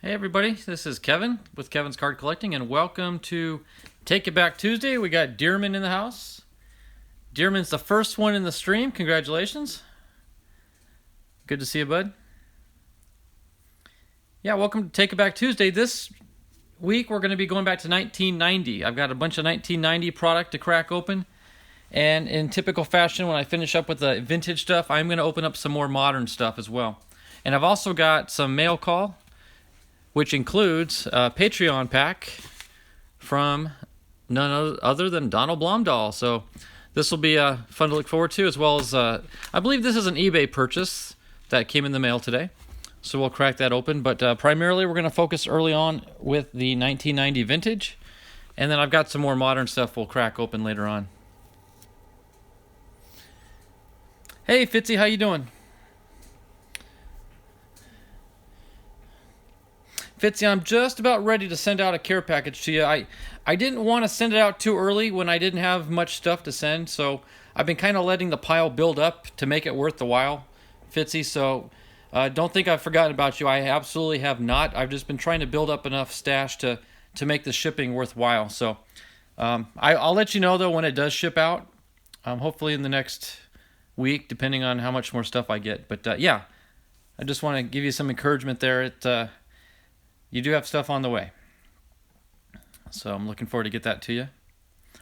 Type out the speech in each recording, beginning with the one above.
Hey everybody, this is Kevin with Kevin's Card Collecting, and welcome to Take It Back Tuesday. We got Dearman in the house. Dearman's the first one in the stream. Congratulations. Good to see you, bud. Yeah, welcome to Take It Back Tuesday. This week we're going to be going back to 1990. I've got a bunch of 1990 product to crack open. And in typical fashion, when I finish up with the vintage stuff, I'm going to open up some more modern stuff as well. And I've also got some mail call, which includes a Patreon pack from none other than Donald Blomdahl. So this will be fun to look forward to, as well as I believe this is an eBay purchase that came in the mail today. So we'll crack that open. But primarily we're going to focus early on with the 1990 vintage. And then I've got some more modern stuff we'll crack open later on. Hey Fitzy, how you doing? Fitzy, I'm just about ready to send out a care package to you. I didn't want to send it out too early when I didn't have much stuff to send, so I've been kind of letting the pile build up to make it worth the while, Fitzy. So don't think I've forgotten about you. I absolutely have not. I've just been trying to build up enough stash to make the shipping worthwhile. So I'll let you know, though, when it does ship out, hopefully in the next week, depending on how much more stuff I get. But yeah, I just want to give you some encouragement there. You do have stuff on the way. So I'm looking forward to get that to you.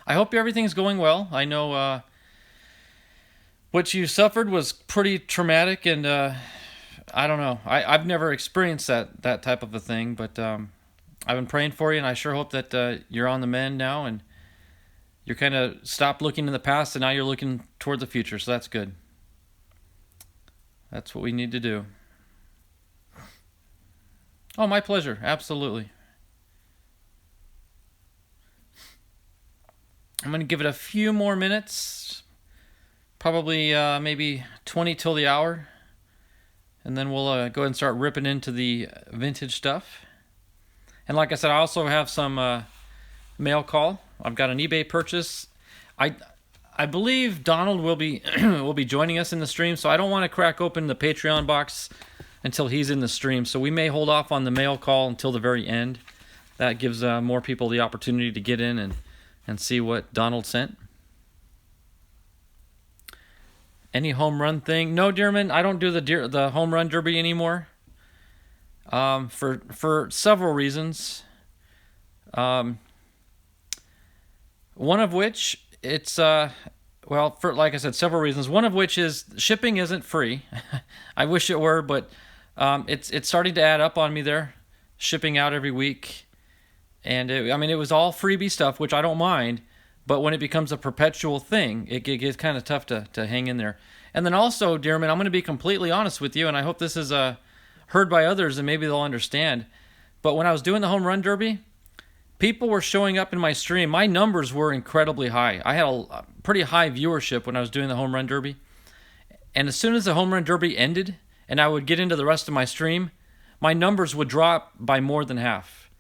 I hope everything's going well. I know what you suffered was pretty traumatic, and I don't know. I've never experienced that type of a thing, but I've been praying for you, and I sure hope that you're on the mend now, and you're kind of stopped looking in the past, and now you're looking toward the future, so that's good. That's what we need to do. Oh, my pleasure. Absolutely. I'm going to give it a few more minutes. Probably maybe 20 till the hour. And then we'll go ahead and start ripping into the vintage stuff. And like I said, I also have some mail call. I've got an eBay purchase. I believe Donald will be will be joining us in the stream, so I don't want to crack open the Patreon box until he's in the stream. So we may hold off on the mail call until the very end. That gives more people the opportunity to get in and see what Donald sent. Any home run thing? No, Dearman, I don't do the home run derby anymore. For several reasons. One of which it's well, for like I said, several reasons. One of which is shipping isn't free. I wish it were, but it's starting to add up on me there, shipping out every week. And it was all freebie stuff, which I don't mind, but when it becomes a perpetual thing, it gets kind of tough to hang in there. And then also, Dearman, I'm going to be completely honest with you, and I hope this is heard by others and maybe they'll understand. But when I was doing the home run derby, people were showing up in my stream. My numbers were incredibly high. I had a pretty high viewership when I was doing the home run derby. And as soon as the home run derby ended and I would get into the rest of my stream, my numbers would drop by more than half.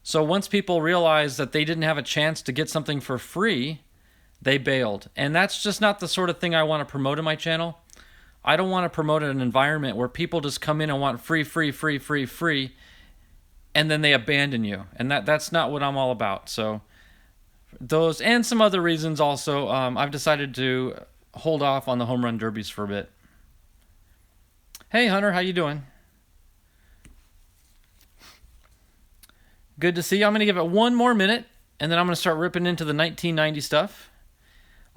So once people realized that they didn't have a chance to get something for free, they bailed. And that's just not the sort of thing I want to promote in my channel. I don't want to promote an environment where people just come in and want free, and then they abandon you. And that's not what I'm all about. So those and some other reasons also, I've decided to hold off on the home run derbies for a bit. Hey Hunter, how you doing? Good to see you. I'm going to give it one more minute, and then I'm going to start ripping into the 1990 stuff.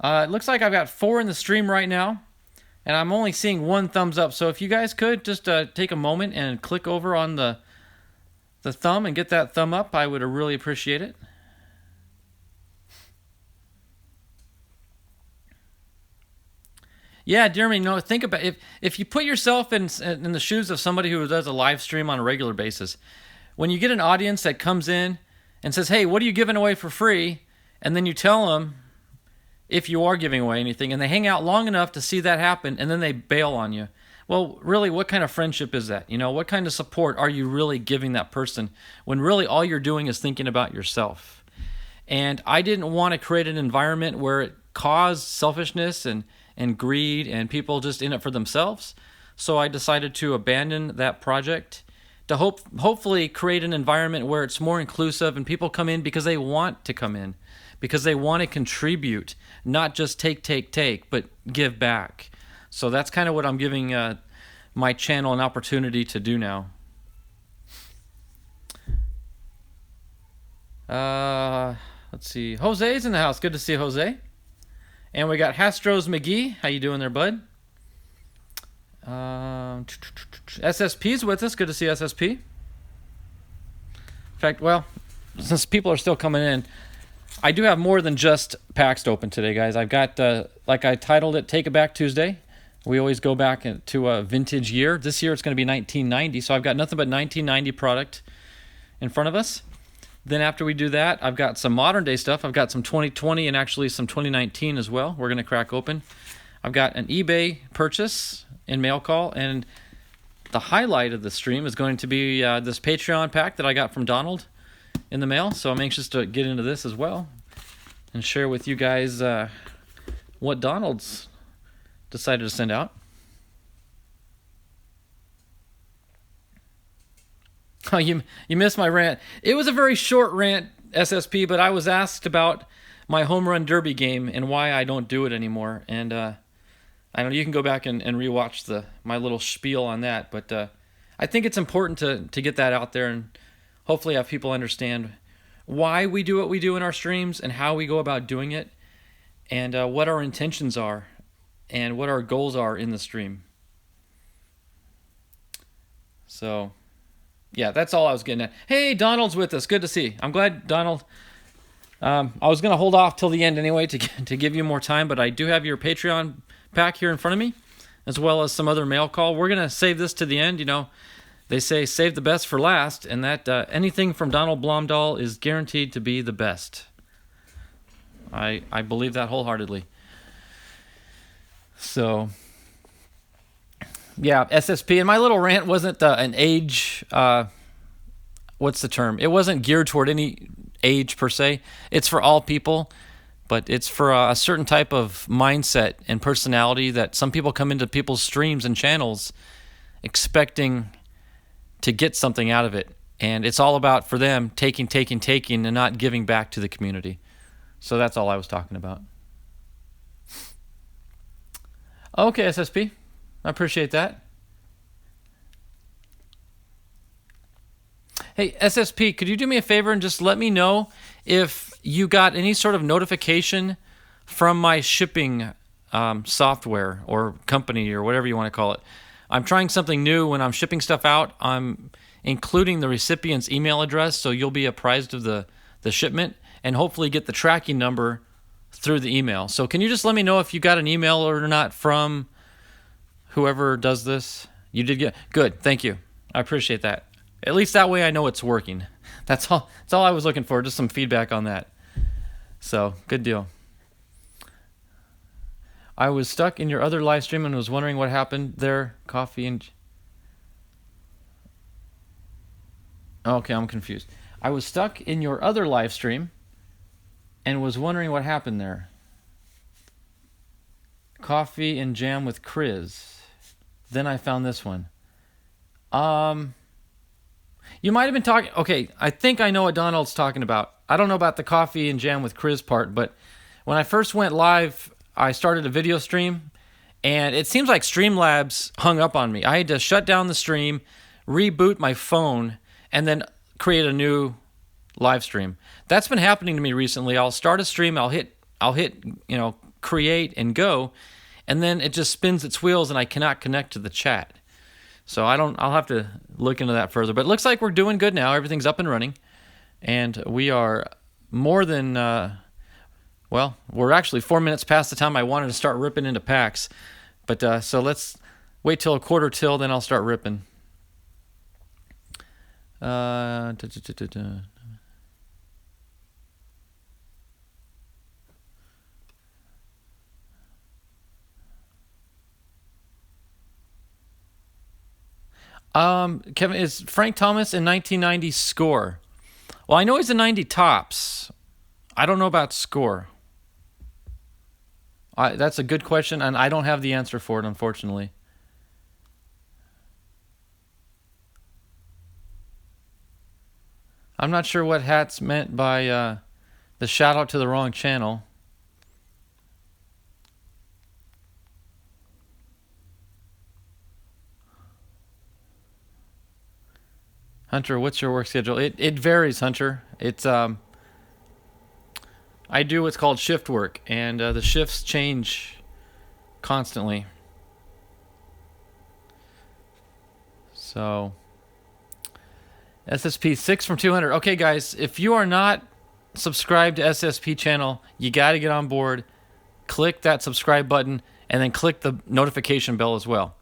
It looks like I've got 4 in the stream right now, and I'm only seeing 1 thumbs up. So if you guys could just take a moment and click over on the thumb and get that thumb up, I would really appreciate it. Yeah, Jeremy, think about if you put yourself in the shoes of somebody who does a live stream on a regular basis. When you get an audience that comes in and says, "Hey, what are you giving away for free?" and then you tell them if you are giving away anything, and they hang out long enough to see that happen, and then they bail on you. Well, really, what kind of friendship is that? What kind of support are you really giving that person when really all you're doing is thinking about yourself? And I didn't want to create an environment where it caused selfishness and greed and people just in it for themselves. So I decided to abandon that project to hopefully create an environment where it's more inclusive and people come in because they want to come in, because they want to contribute, not just take, but give back. So that's kind of what I'm giving my channel an opportunity to do now. Let's see. Jose's in the house. Good to see Jose. And we got Hastros McGee. How you doing there, bud? SSP's with us. Good to see SSP. In fact, well, since people are still coming in, I do have more than just packs to open today, guys. I've got, like I titled it, Take It Back Tuesday. We always go back to a vintage year. This year it's going to be 1990, so I've got nothing but 1990 product in front of us. Then after we do that, I've got some modern day stuff. I've got some 2020 and actually some 2019 as well. We're going to crack open. I've got an eBay purchase in mail call, and the highlight of the stream is going to be this Patreon pack that I got from Donald in the mail. So I'm anxious to get into this as well and share with you guys what Donald's decided to send out. Oh, you missed my rant. It was a very short rant, SSP, but I was asked about my home run derby game and why I don't do it anymore. And I know you can go back and rewatch my little spiel on that, but I think it's important to get that out there and hopefully have people understand why we do what we do in our streams and how we go about doing it and what our intentions are and what our goals are in the stream. So yeah, that's all I was getting at. Hey, Donald's with us. Good to see. I'm glad, Donald. I was going to hold off till the end anyway to give you more time, but I do have your Patreon pack here in front of me, as well as some other mail call. We're going to save this to the end. You know, they say save the best for last, and that anything from Donald Blomdahl is guaranteed to be the best. I believe that wholeheartedly. So yeah, SSP, and my little rant wasn't an age, what's the term? It wasn't geared toward any age per se. It's for all people, but it's for a certain type of mindset and personality that some people come into people's streams and channels expecting to get something out of it. And it's all about, for them, taking, and not giving back to the community. So that's all I was talking about. Okay, SSP. I appreciate that. Hey, SSP, could you do me a favor and just let me know if you got any sort of notification from my shipping software or company or whatever you want to call it. I'm trying something new. When I'm shipping stuff out, I'm including the recipient's email address, so you'll be apprised of the shipment and hopefully get the tracking number through the email. So can you just let me know if you got an email or not from whoever does this? You did get good. Thank you. I appreciate that. At least that way I know it's working. That's all I was looking for, just some feedback on that. So, good deal. I was stuck in your other live stream and was wondering what happened there. Coffee and... Okay, I'm confused. I was stuck in your other live stream and was wondering what happened there. Coffee and jam with Chris. Then I found this one. You might have been talking... Okay, I think I know what Donald's talking about. I don't know about the coffee and jam with Chris part, but when I first went live, I started a video stream, and it seems like Streamlabs hung up on me. I had to shut down the stream, reboot my phone, and then create a new live stream. That's been happening to me recently. I'll start a stream, I'll hit, create and go, and then it just spins its wheels and I cannot connect to the chat. So I'll have to look into that further. But it looks like we're doing good now. Everything's up and running. And we are more than, we're actually 4 minutes past the time I wanted to start ripping into packs. But so let's wait till a quarter till, then I'll start ripping. Kevin, is Frank Thomas in 1990 score? Well, I know he's a 90 tops. I don't know about score. That's a good question, and I don't have the answer for it, unfortunately. I'm not sure what Hat's meant by the shout out to the wrong channel. Hunter, what's your work schedule? It varies, Hunter. It's I do what's called shift work, and the shifts change constantly. So SSP 6 from 200. Okay, guys, if you are not subscribed to SSP channel, you got to get on board. Click that subscribe button, and then click the notification bell as well.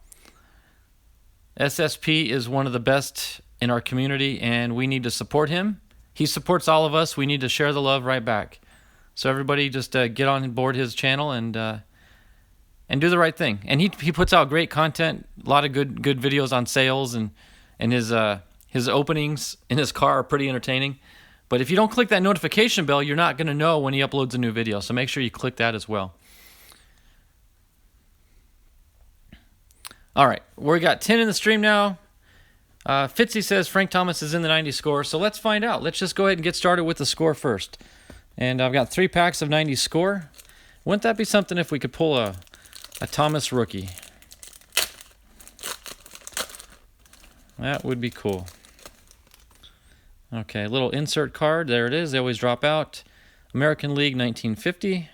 SSP is one of the best in our community, and we need to support him. He supports all of us. We need to share the love right back. So everybody just get on board his channel and do the right thing. And he puts out great content, a lot of good videos on sales, and his openings in his car are pretty entertaining. But if you don't click that notification bell, you're not going to know when he uploads a new video. So make sure you click that as well. All right, we got 10 in the stream now. Fitzy says Frank Thomas is in the 90 score, so let's find out. Let's just go ahead and get started with the score first. And I've got 3 packs of 90 score. Wouldn't that be something if we could pull a Thomas rookie? That would be cool. Okay, little insert card. There it is. They always drop out. American League 1950.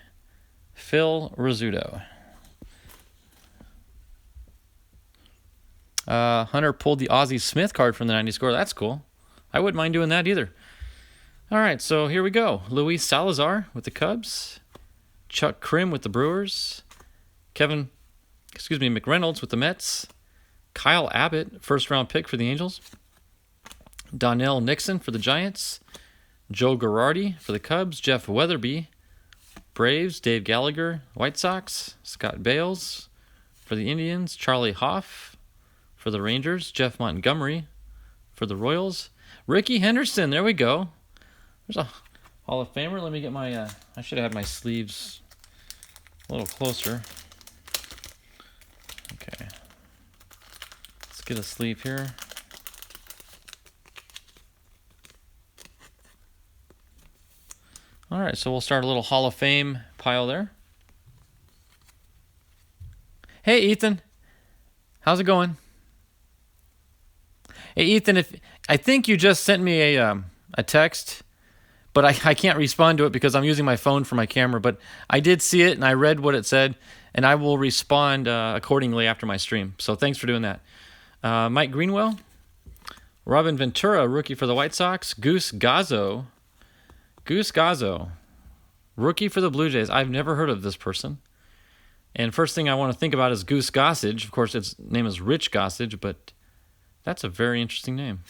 Phil Rizzuto. Hunter pulled the Ozzie Smith card from the 90 score. That's cool. I wouldn't mind doing that either. All right, so here we go. Luis Salazar with the Cubs. Chuck Krim with the Brewers. McReynolds with the Mets. Kyle Abbott, first-round pick for the Angels. Donnell Nixon for the Giants. Joe Girardi for the Cubs. Jeff Weatherby, Braves. Dave Gallagher, White Sox. Scott Bales for the Indians. Charlie Hoff for the Rangers. Jeff Montgomery for the Royals. Ricky Henderson, there we go. There's a Hall of Famer. Let me get my, I should have had my sleeves a little closer. Okay. Let's get a sleeve here. All right, so we'll start a little Hall of Fame pile there. Hey, Ethan. How's it going? Hey, Ethan, I think you just sent me a text, but I can't respond to it because I'm using my phone for my camera. But I did see it, and I read what it said, and I will respond accordingly after my stream. So thanks for doing that. Mike Greenwell. Robin Ventura, rookie for the White Sox. Goose Gazzo, rookie for the Blue Jays. I've never heard of this person. And first thing I want to think about is Goose Gossage. Of course, its name is Rich Gossage, but that's a very interesting name.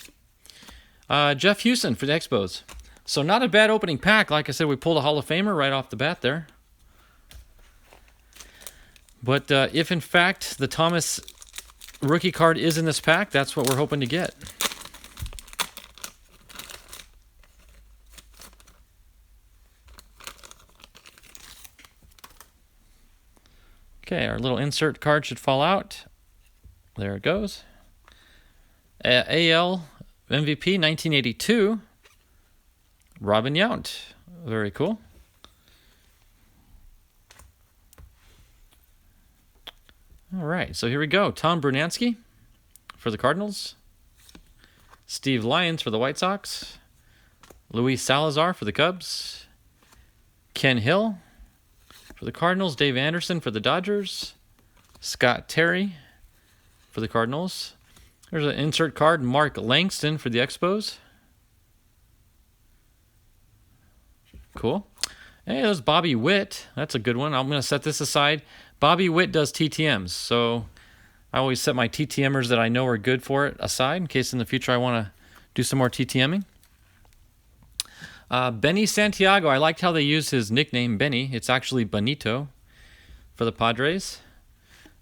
Jeff Houston for the Expos. So not a bad opening pack. Like I said, we pulled a Hall of Famer right off the bat there. But if, in fact, the Thomas rookie card is in this pack, that's what we're hoping to get. Okay, our little insert card should fall out. There it goes. AL MVP 1982. Robin Yount. Very cool. All right, so here we go. Tom Brunansky for the Cardinals. Steve Lyons for the White Sox. Luis Salazar for the Cubs. Ken Hill for the Cardinals. Dave Anderson for the Dodgers. Scott Terry for the Cardinals. There's an insert card. Mark Langston for the Expos. Cool. Hey, there's Bobby Witt. That's a good one. I'm going to set this aside. Bobby Witt does TTMs, so I always set my TTMers that I know are good for it aside in case in the future I want to do some more TTMing. Benny Santiago. I liked how they used his nickname, Benny. It's actually Benito for the Padres.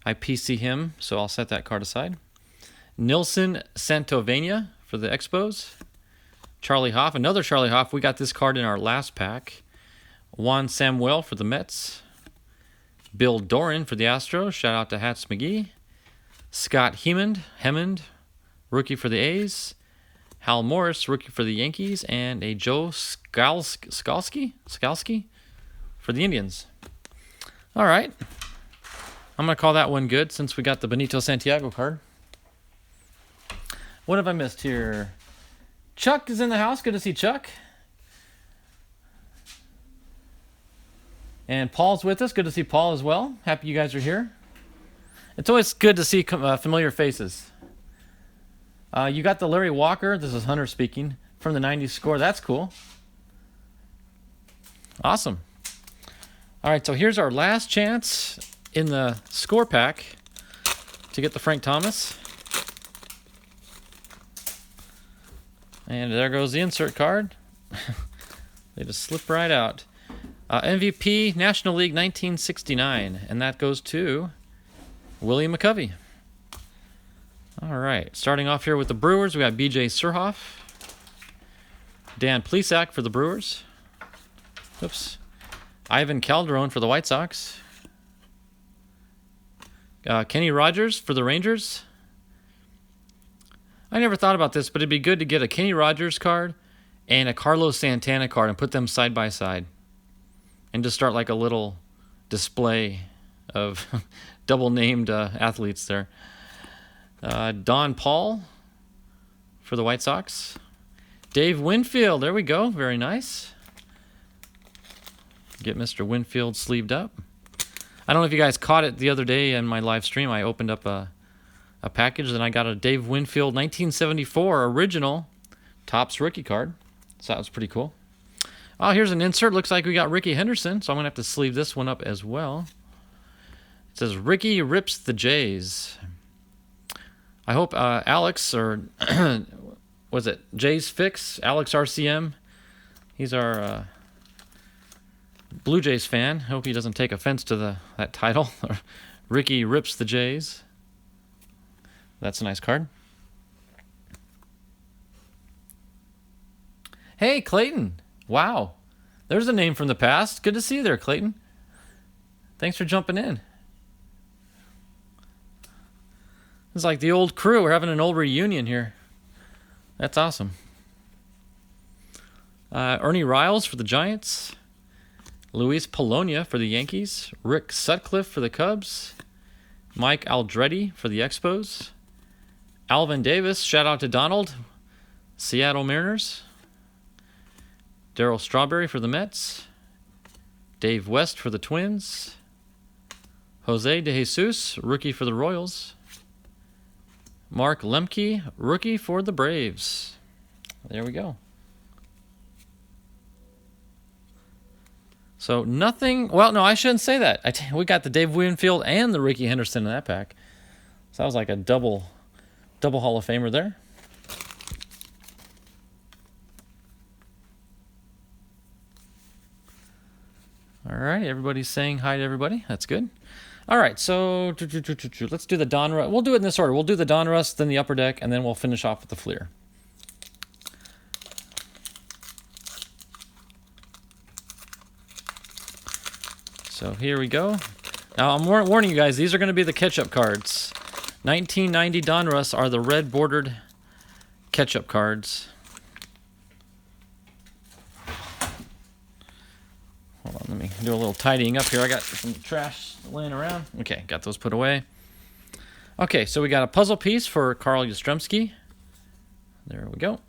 I PC him, so I'll set that card aside. Nilson Santovania for the Expos. Charlie Hoff. Another Charlie Hoff. We got this card in our last pack. Juan Samuel for the Mets. Bill Doran for the Astros. Shout out to Hats McGee. Scott Hemond, rookie for the A's. Hal Morris, rookie for the Yankees, and a Joe Skalski for the Indians. All right. I'm going to call that one good since we got the Benito Santiago card. What have I missed here? Chuck is in the house. Good to see Chuck. And Paul's with us. Good to see Paul as well. Happy you guys are here. It's always good to see familiar faces. You got the Larry Walker. This is Hunter speaking from the 90s score. That's cool. Awesome. All right, so here's our last chance in the score pack to get the Frank Thomas. And there goes the insert card. They just slip right out. MVP, National League 1969. And that goes to William McCovey. All right, starting off here with the Brewers, we got B.J. Surhoff. Dan Plesac for the Brewers. Oops. Ivan Calderon for the White Sox. Kenny Rogers for the Rangers. I never thought about this, but it'd be good to get a Kenny Rogers card and a Carlos Santana card and put them side by side. And just start like a little display of double-named athletes there. Don Paul for the White Sox. Dave Winfield, there we go. Very nice. Get Mr. Winfield sleeved up. I don't know if you guys caught it the other day in my live stream. I opened up a package and I got a Dave Winfield 1974 original Topps rookie card. So that was pretty cool. Oh, here's an insert. Looks like we got Ricky Henderson, so I'm going to have to sleeve this one up as well. It says, Ricky rips the Jays. I hope Alex, or was it Jays Fix? Alex RCM. He's our Blue Jays fan. I hope he doesn't take offense to that title. Ricky rips the Jays. That's a nice card. Hey, Clayton. Wow. There's a name from the past. Good to see you there, Clayton. Thanks for jumping in. It's like the old crew. We're having an old reunion here. That's awesome. Ernie Riles for the Giants. Luis Polonia for the Yankees. Rick Sutcliffe for the Cubs. Mike Aldretti for the Expos. Alvin Davis, shout out to Donald. Seattle Mariners. Darryl Strawberry for the Mets. Dave West for the Twins. Jose De Jesus, rookie for the Royals. Mark Lemke, rookie for the Braves. There we go. So nothing. Well, no, I shouldn't say that. We got the Dave Winfield and the Ricky Henderson in that pack. So that was like a double Hall of Famer there. All right, everybody's saying hi to everybody. That's good. All right, so let's do the Donruss. We'll do it in this order. We'll do the Donruss, then the Upper Deck, and then we'll finish off with the Fleer. So here we go. Now, I'm warning you guys, these are going to be the catch-up cards. 1990 Donruss are the red-bordered catch-up cards. Hold on, let me do a little tidying up here. I got some trash laying around. Okay, got those put away. Okay, so we got a puzzle piece for Carl Yastrzemski. There we go.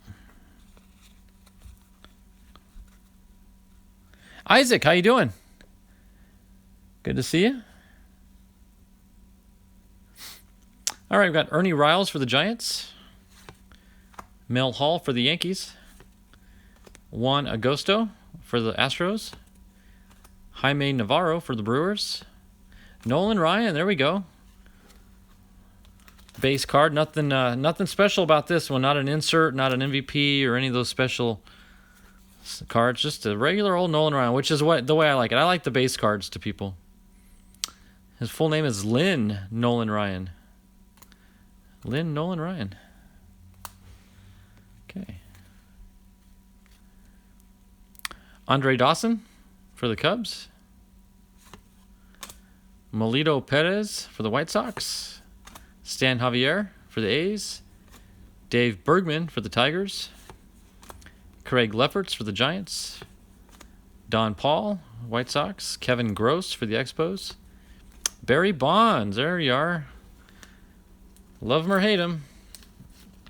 Isaac, how you doing? Good to see you. All right, we've got Ernie Riles for the Giants. Mel Hall for the Yankees. Juan Agosto for the Astros. Jaime Navarro for the Brewers. Nolan Ryan, there we go. Base card, nothing special about this one. Not an insert, not an MVP or any of those special cards. Just a regular old Nolan Ryan, which is the way I like it. I like the base cards to people. His full name is Lynn Nolan Ryan. Lynn Nolan Ryan. Okay. Andre Dawson for the Cubs. Melito Perez for the White Sox. Stan Javier for the A's. Dave Bergman for the Tigers. Craig Lefferts for the Giants. Don Paul, White Sox. Kevin Gross for the Expos. Barry Bonds, there you are. Love him or hate him,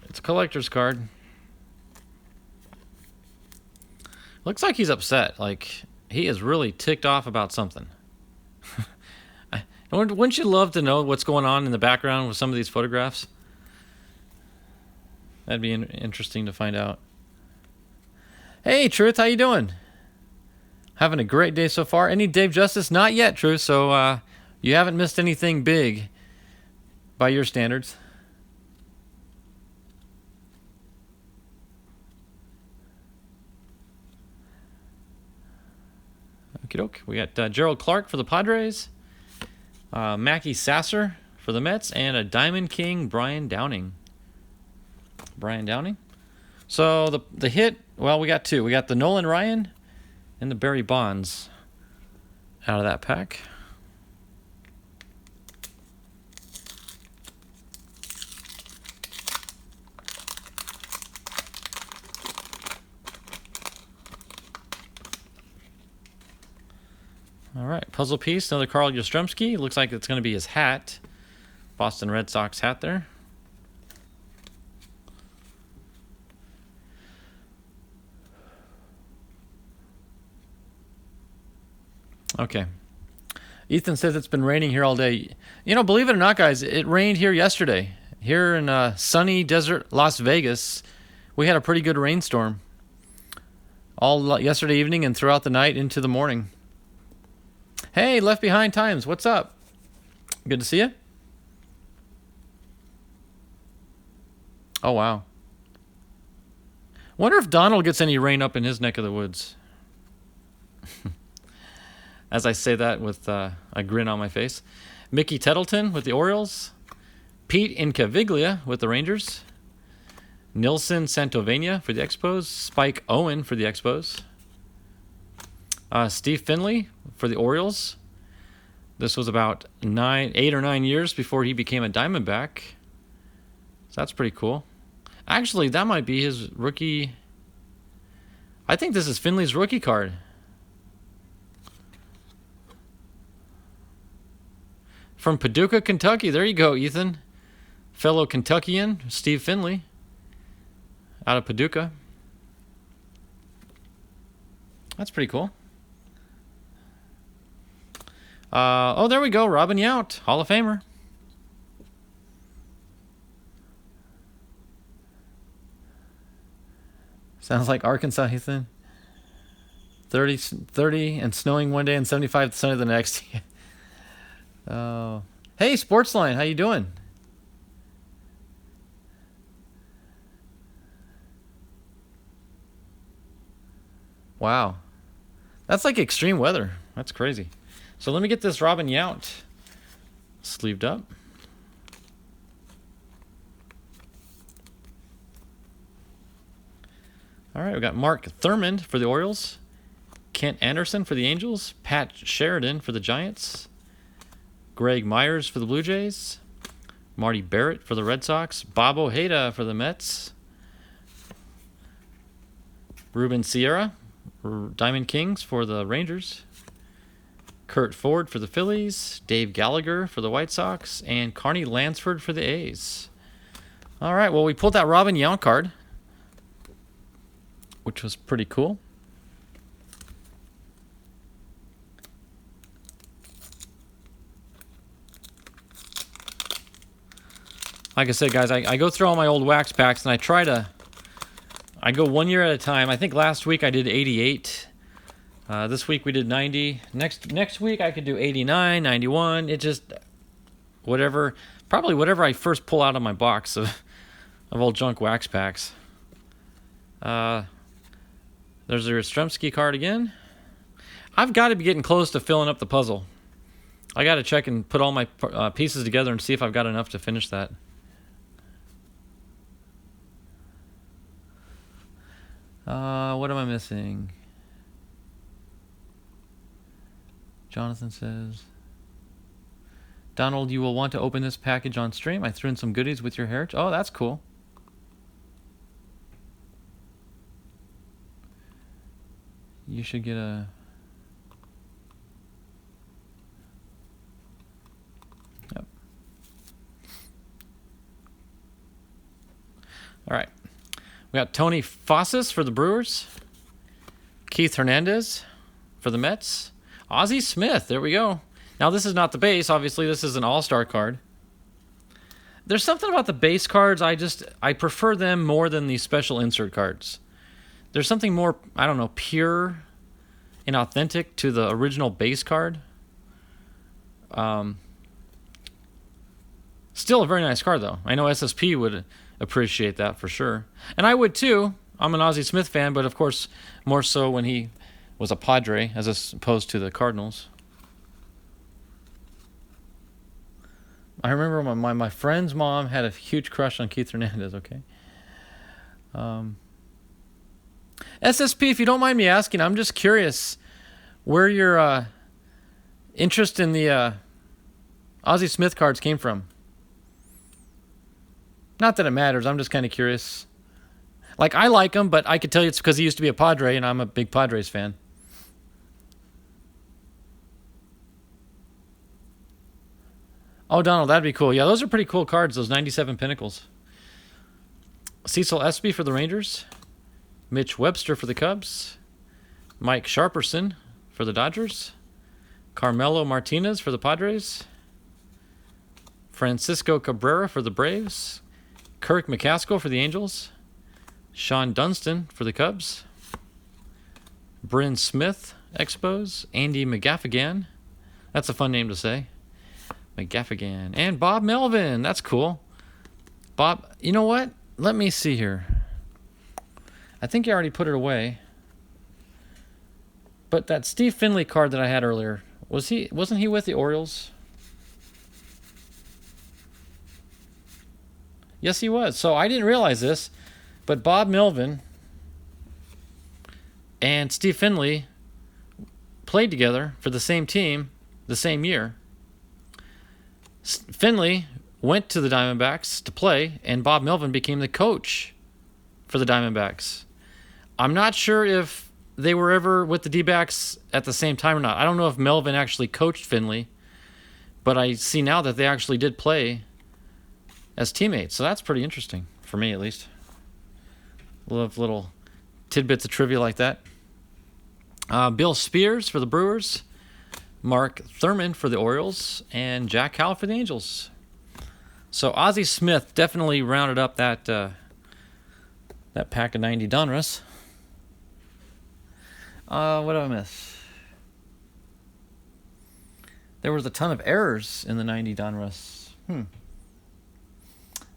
it's a collector's card. Looks like he's upset. Like, he is really ticked off about something. Wouldn't you love to know what's going on in the background with some of these photographs? That'd be interesting to find out. Hey, Truth, how you doing? Having a great day so far. Any Dave Justice? Not yet, Truth. So you haven't missed anything big by your standards. Okie doke. We got Gerald Clark for the Padres. Mackie Sasser for the Mets. And a Diamond King, Brian Downing. So the hit, well, we got two. We got the Nolan Ryan and the Barry Bonds out of that pack. All right, puzzle piece, another Carl Yastrzemski. Looks like it's going to be his hat. Boston Red Sox hat there. Okay. Ethan says it's been raining here all day. You know, believe it or not, guys, it rained here yesterday. Here in sunny desert Las Vegas, we had a pretty good rainstorm. All yesterday evening and throughout the night into the morning. Hey, Left Behind Times, what's up? Good to see you. Oh, wow. Wonder if Donald gets any rain up in his neck of the woods. As I say that with a grin on my face. Mickey Tettleton with the Orioles. Pete Incaviglia with the Rangers. Nilson Santovenia for the Expos. Spike Owen for the Expos. Steve Finley for the Orioles. This was about 8 or 9 years before he became a Diamondback. So that's pretty cool. Actually, that might be his rookie. I think this is Finley's rookie card. From Paducah, Kentucky. There you go, Ethan. Fellow Kentuckian, Steve Finley. Out of Paducah. That's pretty cool. Oh, there we go. Robin Yount, Hall of Famer. Sounds like Arkansas, Ethan. 30 and snowing one day and 75 sunny the next. Oh, hey, Sportsline, how you doing? Wow, that's like extreme weather. That's crazy. So let me get this Robin Yount sleeved up. All right, we got Mark Thurmond for the Orioles, Kent Anderson for the Angels, Pat Sheridan for the Giants, Greg Myers for the Blue Jays, Marty Barrett for the Red Sox, Bob Ojeda for the Mets, Ruben Sierra, Diamond Kings for the Rangers, Kurt Ford for the Phillies, Dave Gallagher for the White Sox, and Carney Lansford for the A's. All right, well, we pulled that Robin Yount card, which was pretty cool. Like I said, guys, I go through all my old wax packs, and I go 1 year at a time. I think last week I did 88. This week we did 90. Next week I could do 89, 91. It just, probably whatever I first pull out of my box of old junk wax packs. There's a Yastrzemski card again. I've got to be getting close to filling up the puzzle. I got to check and put all my pieces together and see if I've got enough to finish that. What am I missing? Jonathan says, Donald, you will want to open this package on stream. I threw in some goodies with your heritage. Oh, that's cool. You should get a... Yep. All right. We got Tony Fossis for the Brewers. Keith Hernandez for the Mets. Ozzie Smith. There we go. Now, this is not the base. Obviously, this is an all-star card. There's something about the base cards. I prefer them more than the special insert cards. There's something more, I don't know, pure and authentic to the original base card. Still a very nice card, though. I know SSP would appreciate that for sure. And I would, too. I'm an Ozzie Smith fan, but, of course, more so when he was a Padre as opposed to the Cardinals. I remember my friend's mom had a huge crush on Keith Hernandez, okay? SSP, if you don't mind me asking, I'm just curious where your interest in the Ozzie Smith cards came from. Not that it matters, I'm just kind of curious. Like, I like him, but I could tell you it's because he used to be a Padre, and I'm a big Padres fan. Oh, Donald, that'd be cool. Yeah, those are pretty cool cards, those 97 Pinnacles. Cecil Espy for the Rangers. Mitch Webster for the Cubs. Mike Sharperson for the Dodgers. Carmelo Martinez for the Padres. Francisco Cabrera for the Braves. Kirk McCaskill for the Angels. Sean Dunston for the Cubs. Bryn Smith, Expos. Andy McGaffigan. That's a fun name to say. McGaffigan. And Bob Melvin. That's cool. Bob, you know what? Let me see here. I think you already put it away. But that Steve Finley card that I had earlier, wasn't he with the Orioles? Yes, he was. So I didn't realize this, but Bob Melvin and Steve Finley played together for the same team the same year. Finley went to the Diamondbacks to play, and Bob Melvin became the coach for the Diamondbacks. I'm not sure if they were ever with the D-backs at the same time or not. I don't know if Melvin actually coached Finley, but I see now that they actually did play as teammates. So that's pretty interesting, for me at least. Love little tidbits of trivia like that. Bill Spears for the Brewers. Mark Thurman for the Orioles. And Jack Howell for the Angels. So Ozzie Smith definitely rounded up that pack of 90 Donruss. What did I miss? There was a ton of errors in the 90 Donruss.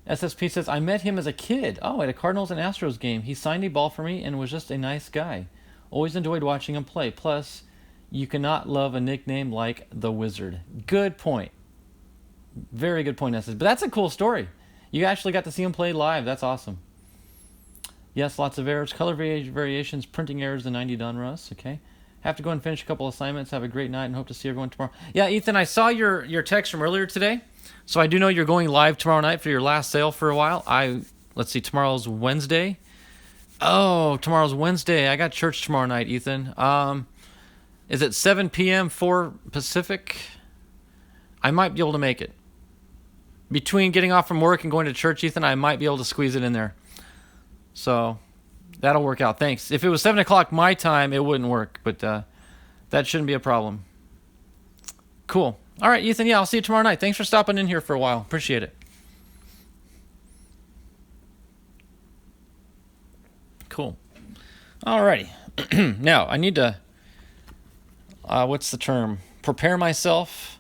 SSP says, I met him as a kid. Oh, at a Cardinals and Astros game. He signed a ball for me and was just a nice guy. Always enjoyed watching him play. Plus, you cannot love a nickname like the Wizard. Good point. Very good point, SSP. But that's a cool story. You actually got to see him play live. That's awesome. Yes, lots of errors. Color variations, printing errors, the 90 Donruss. Okay. Have to go and finish a couple assignments. Have a great night and hope to see everyone tomorrow. Yeah, Ethan, I saw your text from earlier today. So I do know you're going live tomorrow night for your last sale for a while. Let's see, tomorrow's Wednesday. Oh, tomorrow's Wednesday. I got church tomorrow night, Ethan. Is it 7 p.m. 4 Pacific? I might be able to make it. Between getting off from work and going to church, Ethan, I might be able to squeeze it in there. So that'll work out. Thanks. If it was 7 o'clock my time, it wouldn't work, but that shouldn't be a problem. Cool. All right, Ethan, yeah, I'll see you tomorrow night. Thanks for stopping in here for a while. Appreciate it. Cool. All righty. Now, I need to, what's the term? Prepare myself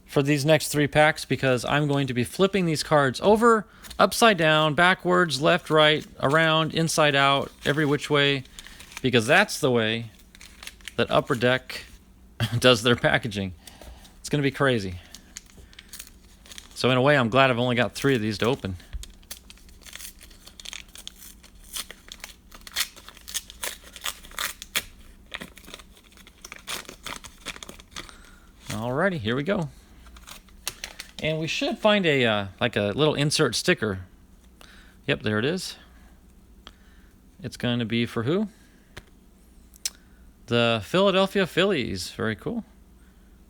for these next 3 packs because I'm going to be flipping these cards over, upside down, backwards, left, right, around, inside out, every which way, because that's the way that Upper Deck does their packaging. It's going to be crazy. So in a way, I'm glad I've only got 3 of these to open. Alrighty, here we go. And we should find a like a little insert sticker. Yep, there it is. It's going to be for who? The Philadelphia Phillies. Very cool.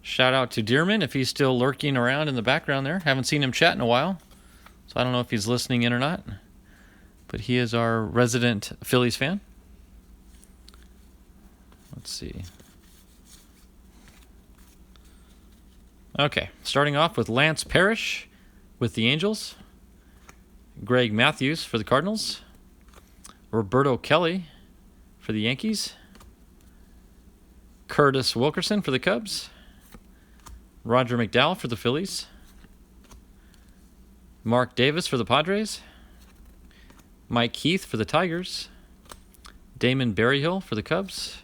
Shout out to Dearman if he's still lurking around in the background there. Haven't seen him chat in a while, so I don't know if he's listening in or not. But he is our resident Phillies fan. Let's see. Okay, starting off with Lance Parrish with the Angels. Greg Matthews for the Cardinals. Roberto Kelly for the Yankees. Curtis Wilkerson for the Cubs. Roger McDowell for the Phillies. Mark Davis for the Padres. Mike Heath for the Tigers. Damon Berryhill for the Cubs.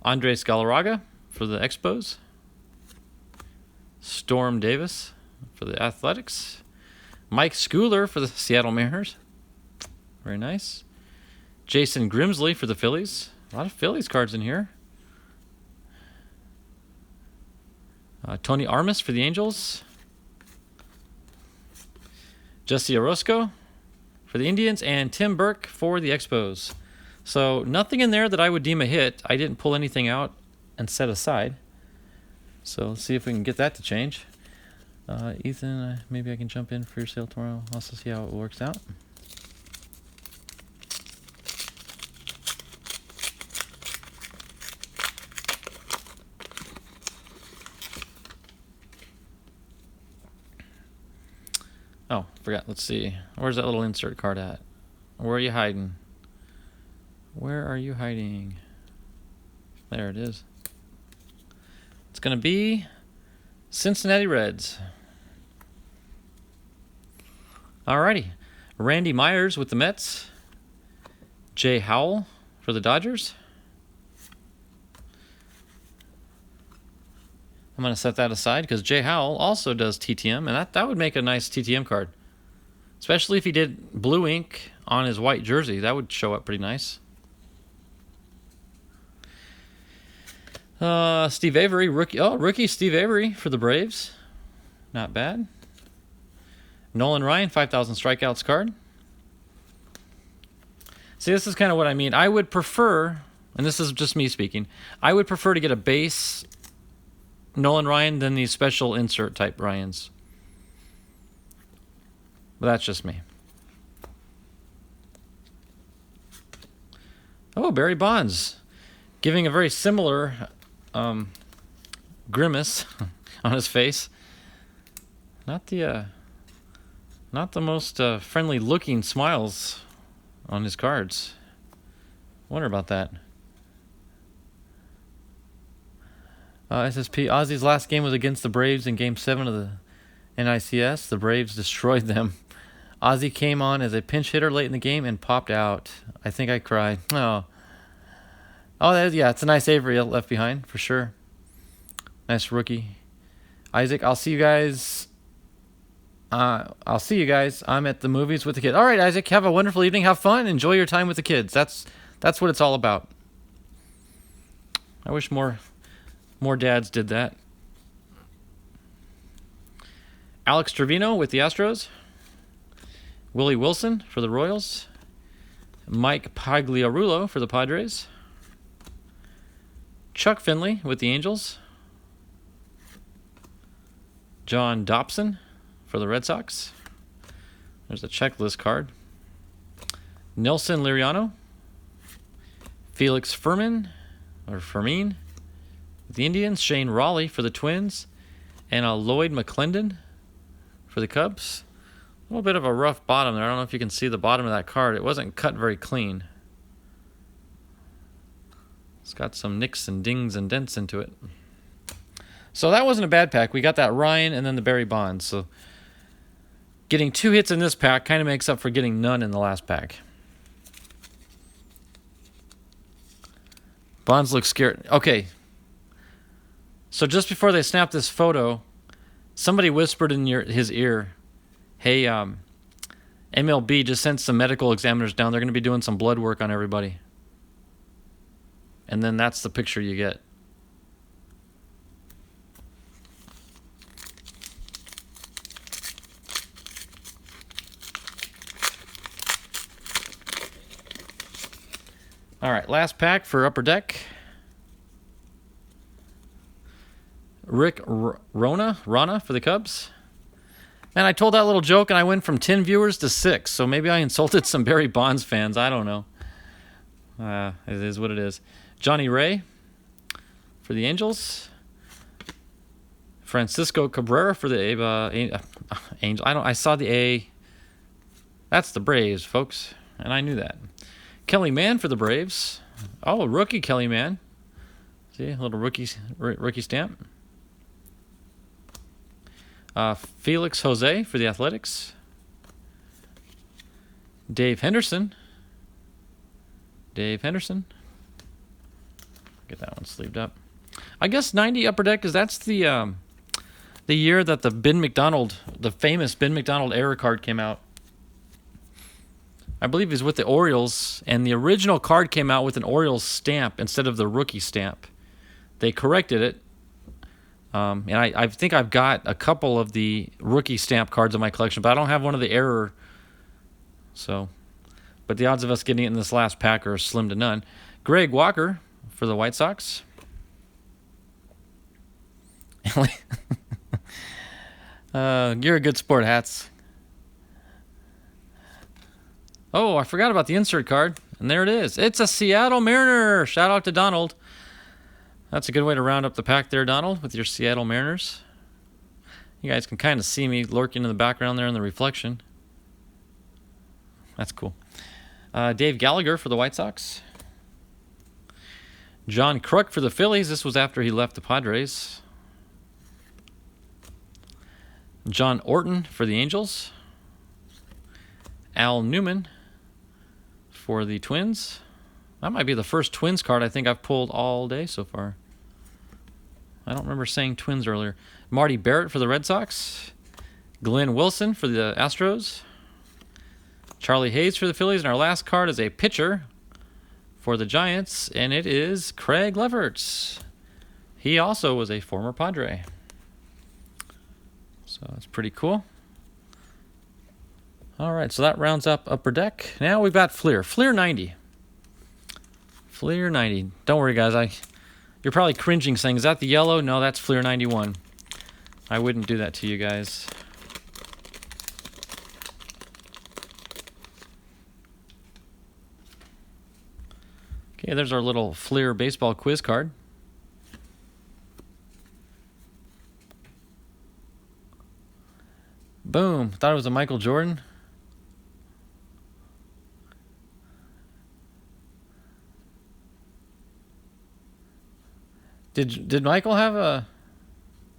Andres Galarraga for the Expos. Storm Davis for the Athletics. Mike Schooler for the Seattle Mariners. Very nice. Jason Grimsley for the Phillies. A lot of Phillies cards in here. Tony Armas for the Angels. Jesse Orozco for the Indians. And Tim Burke for the Expos. So nothing in there that I would deem a hit. I didn't pull anything out and set aside. So let's see if we can get that to change. Ethan, maybe I can jump in for your sale tomorrow. Also see how it works out. Oh, forgot. Let's see. Where's that little insert card at? Where are you hiding? Where are you hiding? There it is. It's going to be Cincinnati Reds. Alrighty. Randy Myers with the Mets. Jay Howell for the Dodgers. I'm going to set that aside because Jay Howell also does TTM, and that would make a nice TTM card. Especially if he did blue ink on his white jersey. That would show up pretty nice. Steve Avery, rookie Steve Avery for the Braves. Not bad. Nolan Ryan, 5,000 strikeouts card. See, this is kind of what I mean. I would prefer, and this is just me speaking, I would prefer to get a base Nolan Ryan than these special insert type Ryans. But that's just me. Oh, Barry Bonds. Giving a very similar grimace on his face. Not the most friendly looking smiles on his cards. Wonder about that. SSP, Ozzy's last game was against the Braves in Game 7 of the NICS. The Braves destroyed them. Ozzy came on as a pinch hitter late in the game and popped out. I think I cried. Oh, yeah, it's a nice Avery left behind for sure. Nice rookie. Isaac, I'll see you guys. I'm at the movies with the kids. All right, Isaac, have a wonderful evening. Have fun. Enjoy your time with the kids. That's what it's all about. I wish more dads did that. Alex Trevino with the Astros. Willie Wilson for the Royals. Mike Pagliarulo for the Padres. Chuck Finley with the Angels. John Dobson for the Red Sox. There's a checklist card. Nelson Liriano. Felix Fermin with the Indians. Shane Raleigh for the Twins. And Lloyd McClendon for the Cubs. A little bit of a rough bottom there. I don't know if you can see the bottom of that card. It wasn't cut very clean. It's got some nicks and dings and dents into it. So that wasn't a bad pack. We got that Ryan and then the Barry Bonds. So getting 2 hits in this pack kind of makes up for getting none in the last pack. Bonds look scared. Okay. So just before they snapped this photo, somebody whispered in his ear, hey, MLB just sent some medical examiners down. They're going to be doing some blood work on everybody. And then that's the picture you get. All right, last pack for Upper Deck. Rick Rana for the Cubs. And I told that little joke, and I went from 10 viewers to 6. So maybe I insulted some Barry Bonds fans. I don't know. It is what it is. Johnny Ray for the Angels. Francisco Cabrera for the Angels. I saw the A. That's the Braves, folks, and I knew that. Kelly Mann for the Braves. Oh, rookie Kelly Mann. See, a little rookie stamp. Felix Jose for the Athletics. Dave Henderson. Get that one sleeved up. I guess 90 Upper Deck, because that's the year that the famous Ben McDonald error card came out. I believe he's with the Orioles, and the original card came out with an Orioles stamp instead of the rookie stamp. They corrected it, and I think I've got a couple of the rookie stamp cards in my collection, but I don't have one of the error. So, but the odds of us getting it in this last pack are slim to none. Greg Walker for the White Sox. You're a good sport, Hats. Oh, I forgot about the insert card, and there it is. It's a Seattle Mariner. Shout out to Donald. That's a good way to round up the pack there, Donald, with your Seattle Mariners. You guys can kind of see me lurking in the background there in the reflection. That's cool. Dave Gallagher for the White Sox. John Kruk for the Phillies. This was after he left the Padres. John Orton for the Angels. Al Newman for the Twins. That might be the first Twins card I think I've pulled all day so far. I don't remember saying Twins earlier. Marty Barrett for the Red Sox. Glenn Wilson for the Astros. Charlie Hayes for the Phillies. And our last card is a pitcher for the Giants, and it is Craig Leverts. He also was a former Padre. So that's pretty cool. All right, so that rounds up Upper Deck. Now we've got Fleer. Fleer 90. Fleer 90. Don't worry, guys. You're probably cringing saying, is that the yellow? No, that's Fleer 91. I wouldn't do that to you guys. Okay, there's our little Fleer baseball quiz card. Boom. Thought it was a Michael Jordan. Did Michael have a...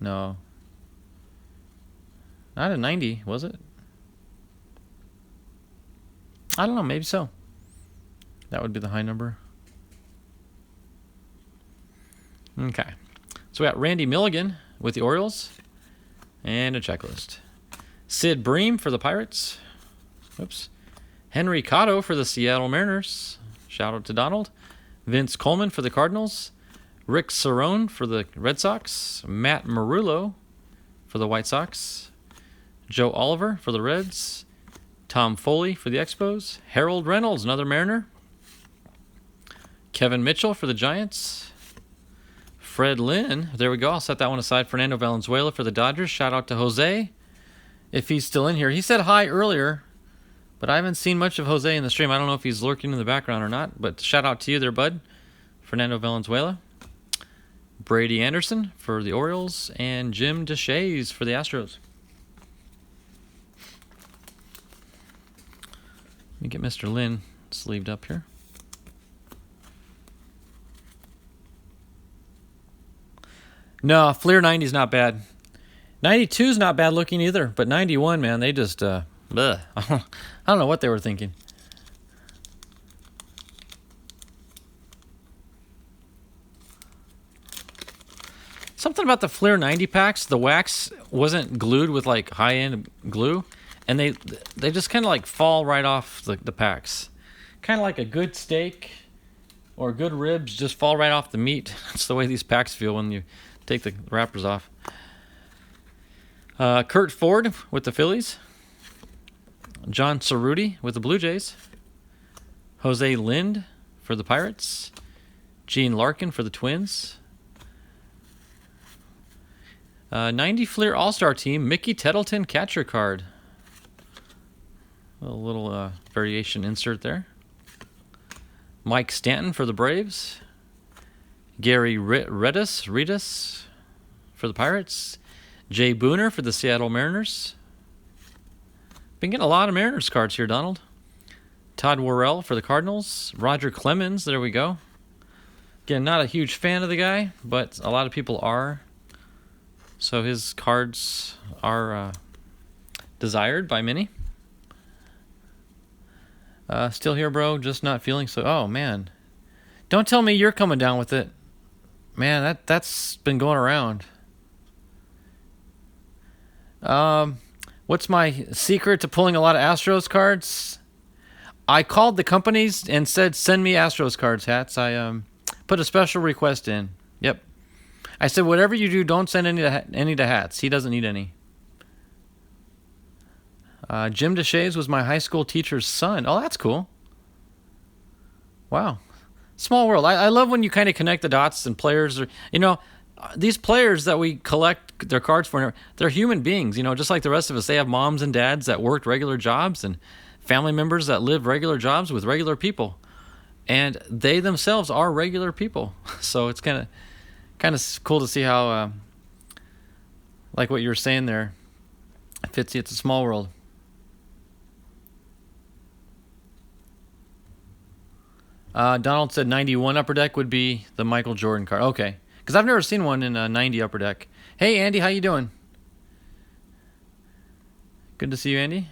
No. Not a 90, was it? I don't know, maybe so. That would be the high number. Okay. So we got Randy Milligan with the Orioles. And a checklist. Sid Bream for the Pirates. Oops. Henry Cotto for the Seattle Mariners. Shout out to Donald. Vince Coleman for the Cardinals. Rick Cerrone for the Red Sox. Matt Marullo for the White Sox. Joe Oliver for the Reds. Tom Foley for the Expos. Harold Reynolds, another Mariner. Kevin Mitchell for the Giants. Fred Lynn. There we go. I'll set that one aside. Fernando Valenzuela for the Dodgers. Shout out to Jose, if he's still in here. He said hi earlier, but I haven't seen much of Jose in the stream. I don't know if he's lurking in the background or not, but shout out to you there, bud. Fernando Valenzuela. Brady Anderson for the Orioles, and Jim DeShays for the Astros. Let me get Mr. Lynn sleeved up here. No, Fleer 90 is not bad. 92 is not bad looking either, but 91, man, they just, bleh. I don't know what they were thinking. Something about the Fleer 90 packs, the wax wasn't glued with like high-end glue, and they just kind of like fall right off the packs. Kind of like a good steak or good ribs just fall right off the meat. That's the way these packs feel when you take the wrappers off. Kurt Ford with the Phillies. John Cerruti with the Blue Jays. Jose Lind for the Pirates. Gene Larkin for the Twins. 90 Fleer All-Star Team, Mickey Tettleton catcher card. A little variation insert there. Mike Stanton for the Braves. Gary Redus for the Pirates. Jay Booner for the Seattle Mariners. Been getting a lot of Mariners cards here, Donald. Todd Worrell for the Cardinals. Roger Clemens, there we go. Again, not a huge fan of the guy, but a lot of people are. So his cards are desired by many. Still here, bro. Just not feeling so... Oh, man. Don't tell me you're coming down with it. Man, that's been going around. What's my secret to pulling a lot of Astros cards? I called the companies and said, send me Astros cards, Hats. I put a special request in. Yep. I said, whatever you do, don't send any to Hats. He doesn't need any. Jim DeShays was my high school teacher's son. Oh, that's cool. Wow. Small world. I love when you kind of connect the dots and players are, these players that we collect their cards for, they're human beings, just like the rest of us. They have moms and dads that worked regular jobs and family members that live regular jobs with regular people. And they themselves are regular people. So it's kind of cool to see how, like what you were saying there, Fitzy, it's a small world. Donald said 91 Upper Deck would be the Michael Jordan card. Okay. Because I've never seen one in a 90 Upper Deck. Hey, Andy, how you doing? Good to see you, Andy.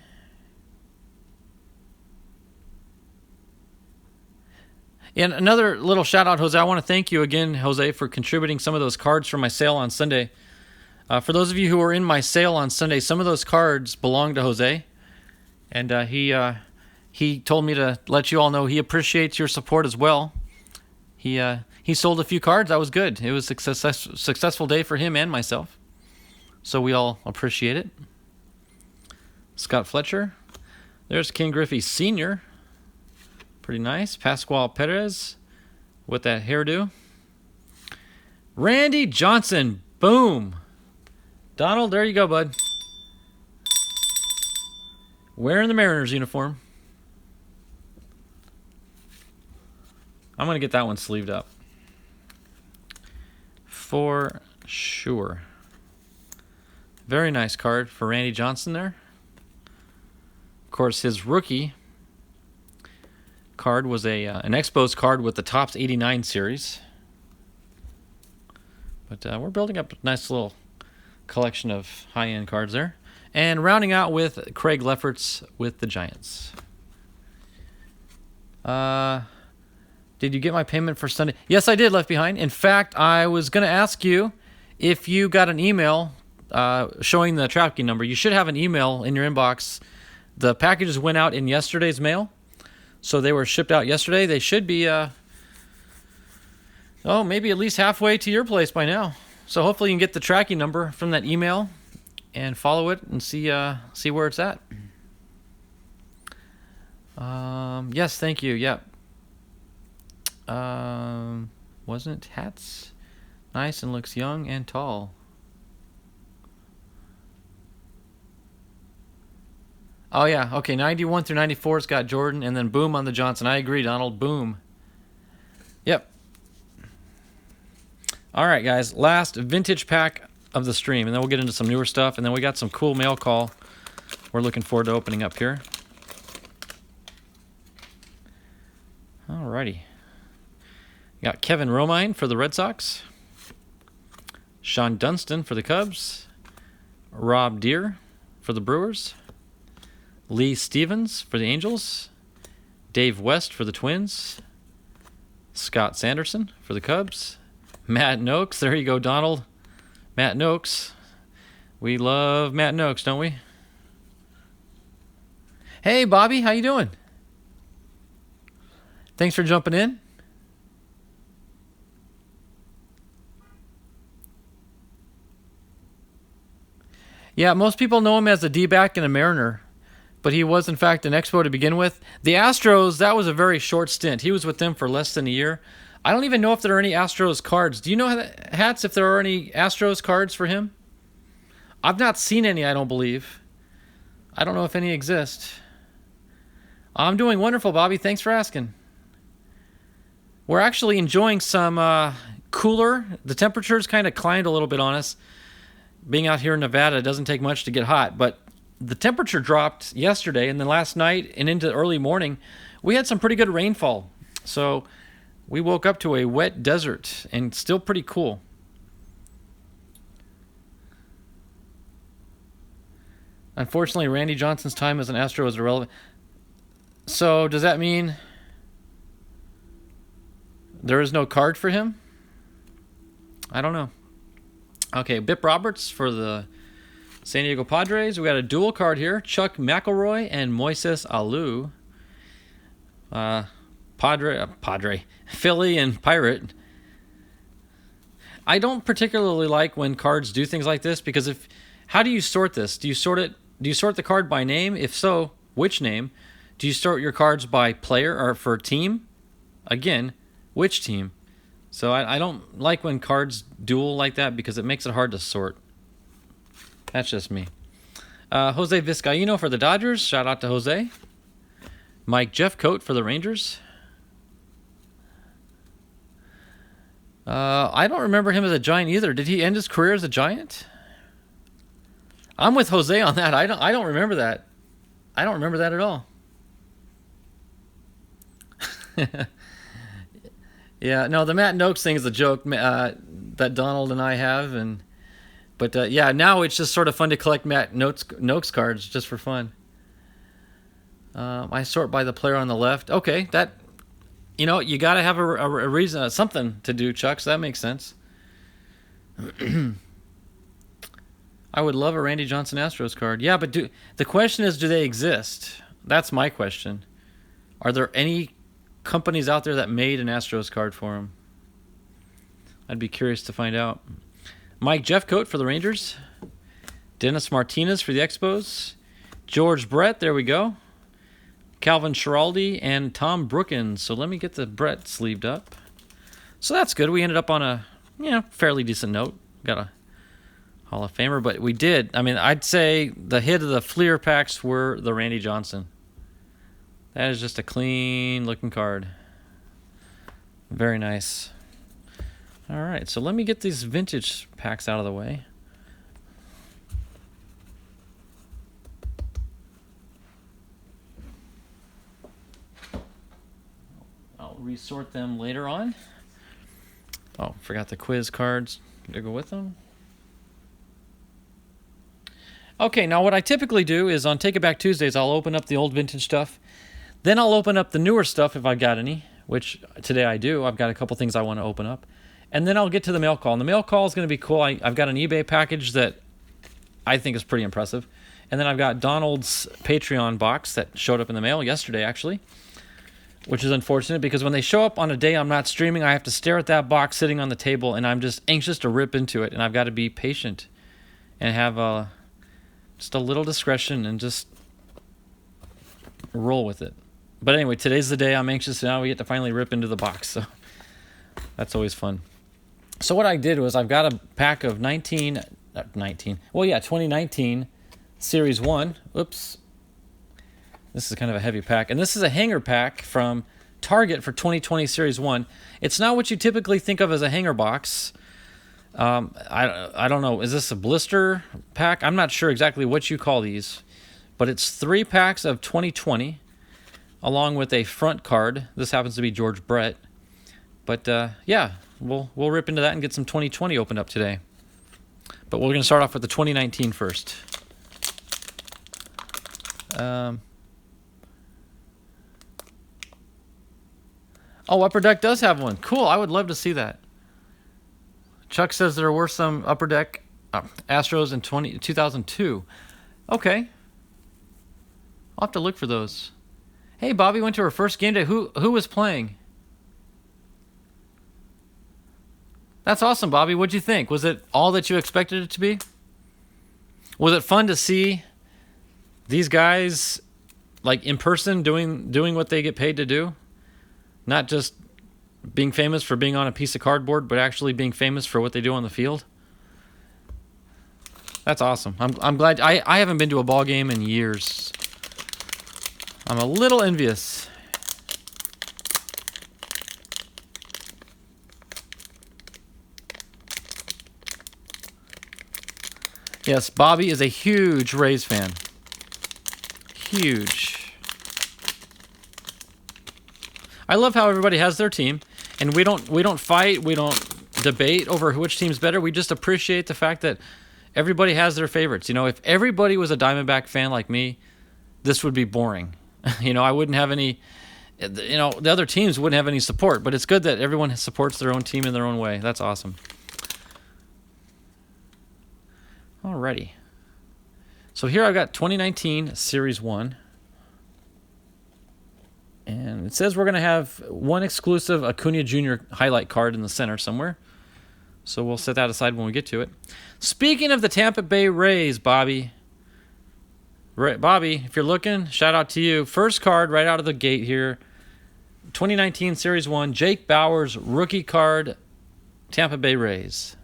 And another little shout out, Jose. I want to thank you again, Jose, for contributing some of those cards for my sale on Sunday. For those of you who were in my sale on Sunday, some of those cards belong to Jose. And he told me to let you all know he appreciates your support as well. He sold a few cards. That was good. It was a successful day for him and myself. So we all appreciate it. Scott Fletcher. There's Ken Griffey Sr. Pretty nice. Pascual Perez with that hairdo. Randy Johnson. Boom. Donald, there you go, bud. Wearing the Mariners uniform. I'm going to get that one sleeved up. For sure. Very nice card for Randy Johnson there. Of course, his rookie card was an Expos card with the Topps 89 series. But we're building up a nice little collection of high-end cards there. And rounding out with Craig Lefferts with the Giants. Did you get my payment for Sunday? Yes, I did, Left Behind. In fact, I was going to ask you if you got an email showing the tracking number. You should have an email in your inbox. The packages went out in yesterday's mail, so they were shipped out yesterday. They should be, maybe at least halfway to your place by now. So hopefully you can get the tracking number from that email and follow it and see where it's at. Yes, thank you. Yeah. Wasn't it Hats? Nice and looks young and tall. Oh, yeah. Okay, 91 through 94's got Jordan, and then boom on the Johnson. I agree, Donald. Boom. Yep. All right, guys. Last vintage pack of the stream, and then we'll get into some newer stuff, and then we got some cool mail call we're looking forward to opening up here. All righty. Got Kevin Romine for the Red Sox. Sean Dunston for the Cubs. Rob Deere for the Brewers. Lee Stevens for the Angels. Dave West for the Twins. Scott Sanderson for the Cubs. Matt Noakes. There you go, Donald. Matt Noakes. We love Matt Noakes, don't we? Hey, Bobby. How you doing? Thanks for jumping in. Yeah, most people know him as a D-back and a Mariner. but he was in fact an Expo to begin with. The Astros, that was a very short stint. He was with them for less than a year. I don't even know if there are any Astros cards. Do you know, Hats, if there are any Astros cards for him? I've not seen any, I don't believe. I don't know if any exist. I'm doing wonderful, Bobby. Thanks for asking. We're actually enjoying some cooler. The temperature's kind of climbed a little bit on us. Being out here in Nevada, it doesn't take much to get hot, but the temperature dropped yesterday, and then last night and into the early morning, we had some pretty good rainfall. So we woke up to a wet desert and still pretty cool. Unfortunately, Randy Johnson's time as an Astro is irrelevant. So does that mean there is no card for him? I don't know. Okay, Bip Roberts for the San Diego Padres. We got a dual card here. Chuck McElroy and Moises Alou. Padre. Philly and Pirate. I don't particularly like when cards do things like this because how do you sort this? Do you sort the card by name? If so, which name? Do you sort your cards by player or for team? Again, which team? So I don't like when cards duel like that because it makes it hard to sort. That's just me. Jose Vizcaino for the Dodgers. Shout out to Jose. Mike Jeffcoat for the Rangers. I don't remember him as a Giant either. Did he end his career as a Giant? I'm with Jose on that. I don't remember that. I don't remember that at all. Yeah, no, the Matt Noakes thing is a joke that Donald and I have, but yeah, now it's just sort of fun to collect Matt Noakes cards just for fun. I sort by the player on the left. Okay, that, you got to have a reason, something to do, Chuck. So that makes sense. I would love a Randy Johnson Astros card. Yeah, but the question is, do they exist? That's my question. Are there any companies out there that made an Astros card for him? I'd be curious to find out. Mike Jeffcoat for the Rangers. Dennis Martinez for the Expos. George Brett, there we go. Calvin Schiraldi and Tom Brookins. So let me get the Brett sleeved up. So that's good. We ended up on a fairly decent note. Got a Hall of Famer, but we did. I mean, I'd say the hit of the Fleer packs were the Randy Johnson. That is just a clean looking card. Very nice. All right, so let me get these vintage packs out of the way. I'll resort them later on. Oh, forgot the quiz cards to go with them. Okay, now what I typically do is on Take It Back Tuesdays, I'll open up the old vintage stuff. Then I'll open up the newer stuff if I've got any, which today I do. I've got a couple things I want to open up. And then I'll get to the mail call. And the mail call is going to be cool. I've got an eBay package that I think is pretty impressive. And then I've got Donald's Patreon box that showed up in the mail yesterday, actually, which is unfortunate because when they show up on a day I'm not streaming, I have to stare at that box sitting on the table, and I'm just anxious to rip into it. And I've got to be patient and have just a little discretion and just roll with it. But anyway, today's the day. I'm anxious. Now we get to finally rip into the box. So that's always fun. So what I did was I've got a pack of 2019 Series 1. Oops. This is kind of a heavy pack. And this is a hanger pack from Target for 2020 Series 1. It's not what you typically think of as a hanger box. I don't know. Is this a blister pack? I'm not sure exactly what you call these. But it's 3 packs of 2020 along with a front card. This happens to be George Brett. But yeah, we'll rip into that and get some 2020 opened up today. But we're going to start off with the 2019 first. Oh, Upper Deck does have one. Cool. I would love to see that. Chuck says there were some Upper Deck Astros in 2002. Okay. I'll have to look for those. Hey, Bobby went to her first game day. Who was playing? That's awesome, Bobby. What'd you think? Was it all that you expected it to be? Was it fun to see these guys like in person doing what they get paid to do, not just being famous for being on a piece of cardboard, but actually being famous for what they do on the field. That's awesome. I'm glad. I haven't been to a ball game in years. I'm a little envious. Yes, Bobby is a huge Rays fan. Huge. I love how everybody has their team, and we don't fight, we don't debate over which team's better. We just appreciate the fact that everybody has their favorites. You know, if everybody was a Diamondback fan like me, this would be boring. You know, I wouldn't have any. You know, the other teams wouldn't have any support. But it's good that everyone supports their own team in their own way. That's awesome. Alrighty. So here I've got 2019 Series 1. And it says we're going to have one exclusive Acuna Jr. highlight card in the center somewhere. So we'll set that aside when we get to it. Speaking of the Tampa Bay Rays, Bobby. Bobby, if you're looking, shout out to you. First card right out of the gate here. 2019 Series 1, Jake Bauers rookie card, Tampa Bay Rays.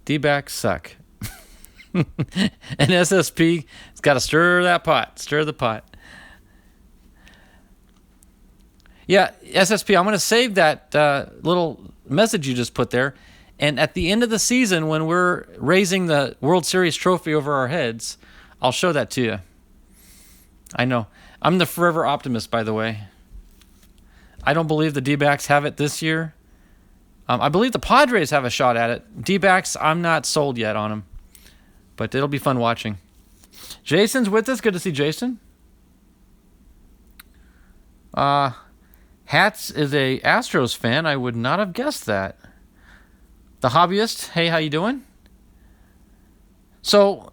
D-backs suck. And SSP has got to stir that pot. Stir the pot. Yeah, SSP, I'm going to save that little message you just put there. And at the end of the season, when we're raising the World Series trophy over our heads, I'll show that to you. I know. I'm the forever optimist, by the way. I don't believe the D-backs have it this year. I believe the Padres have a shot at it. D-backs, I'm not sold yet on them. But it'll be fun watching. Jason's with us. Good to see Jason. Hats is a Astros fan. I would not have guessed that. The Hobbyist, hey, how you doing? So,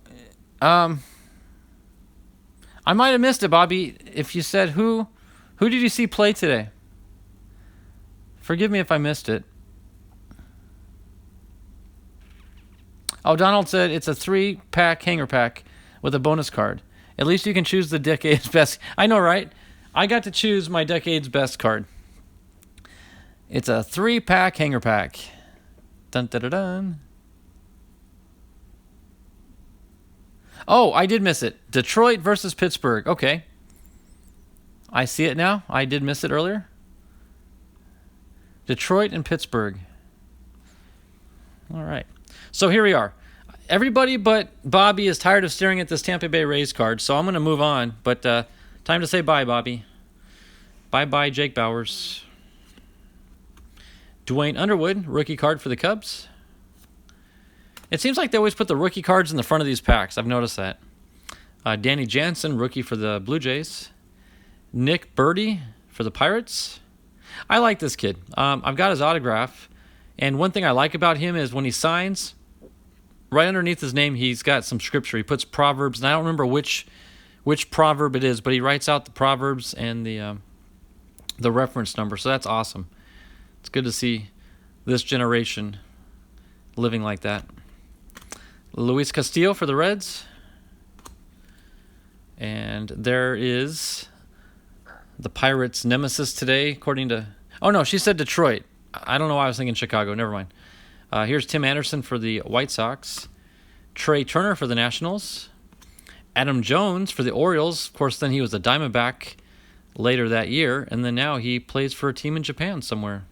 I might have missed it, Bobby. If you said who did you see play today? Forgive me if I missed it. Oh, Donald said it's a 3-pack hanger pack with a bonus card. At least you can choose the decade's best. I know, right? I got to choose my decade's best card. It's a 3-pack hanger pack. Dun dun dun dun. Oh, I did miss it. Detroit versus Pittsburgh. Okay. I see it now. I did miss it earlier. Detroit and Pittsburgh. All right. So here we are. Everybody but Bobby is tired of staring at this Tampa Bay Rays card, so I'm going to move on. But time to say bye, Bobby. Bye-bye, Jake Bauers. Dwayne Underwood, rookie card for the Cubs. It seems like they always put the rookie cards in the front of these packs. I've noticed that. Danny Jansen, rookie for the Blue Jays. Nick Birdie for the Pirates. I like this kid. I've got his autograph. And one thing I like about him is when he signs, right underneath his name, he's got some scripture. He puts Proverbs, and I don't remember which proverb it is, but he writes out the Proverbs and the reference number. So that's awesome. It's good to see this generation living like that. Luis Castillo for the Reds. And there is the Pirates' nemesis today, according to... Oh, no, she said Detroit. I don't know why I was thinking Chicago. Never mind. Here's Tim Anderson for the White Sox. Trey Turner for the Nationals. Adam Jones for the Orioles. Of course, then he was a Diamondback later that year, and then now he plays for a team in Japan somewhere.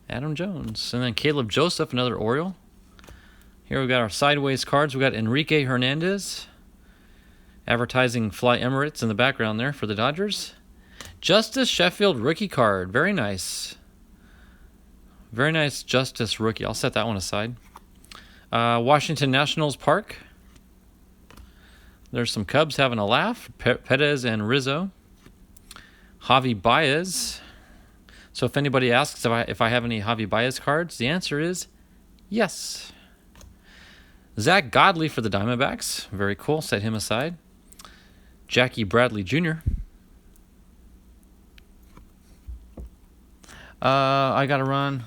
Adam Jones. And then Caleb Joseph, another Oriole. Here we've got our sideways cards. We've got Enrique Hernandez. Advertising Fly Emirates in the background there for the Dodgers. Justice Sheffield rookie card. Very nice. Very nice Justice rookie. I'll set that one aside. Washington Nationals Park. There's some Cubs having a laugh. Perez and Rizzo. Javi Baez. So if anybody asks if I have any Javi Baez cards, the answer is yes. Zach Godley for the Diamondbacks. Very cool. Set him aside. Jackie Bradley Jr. I got to run.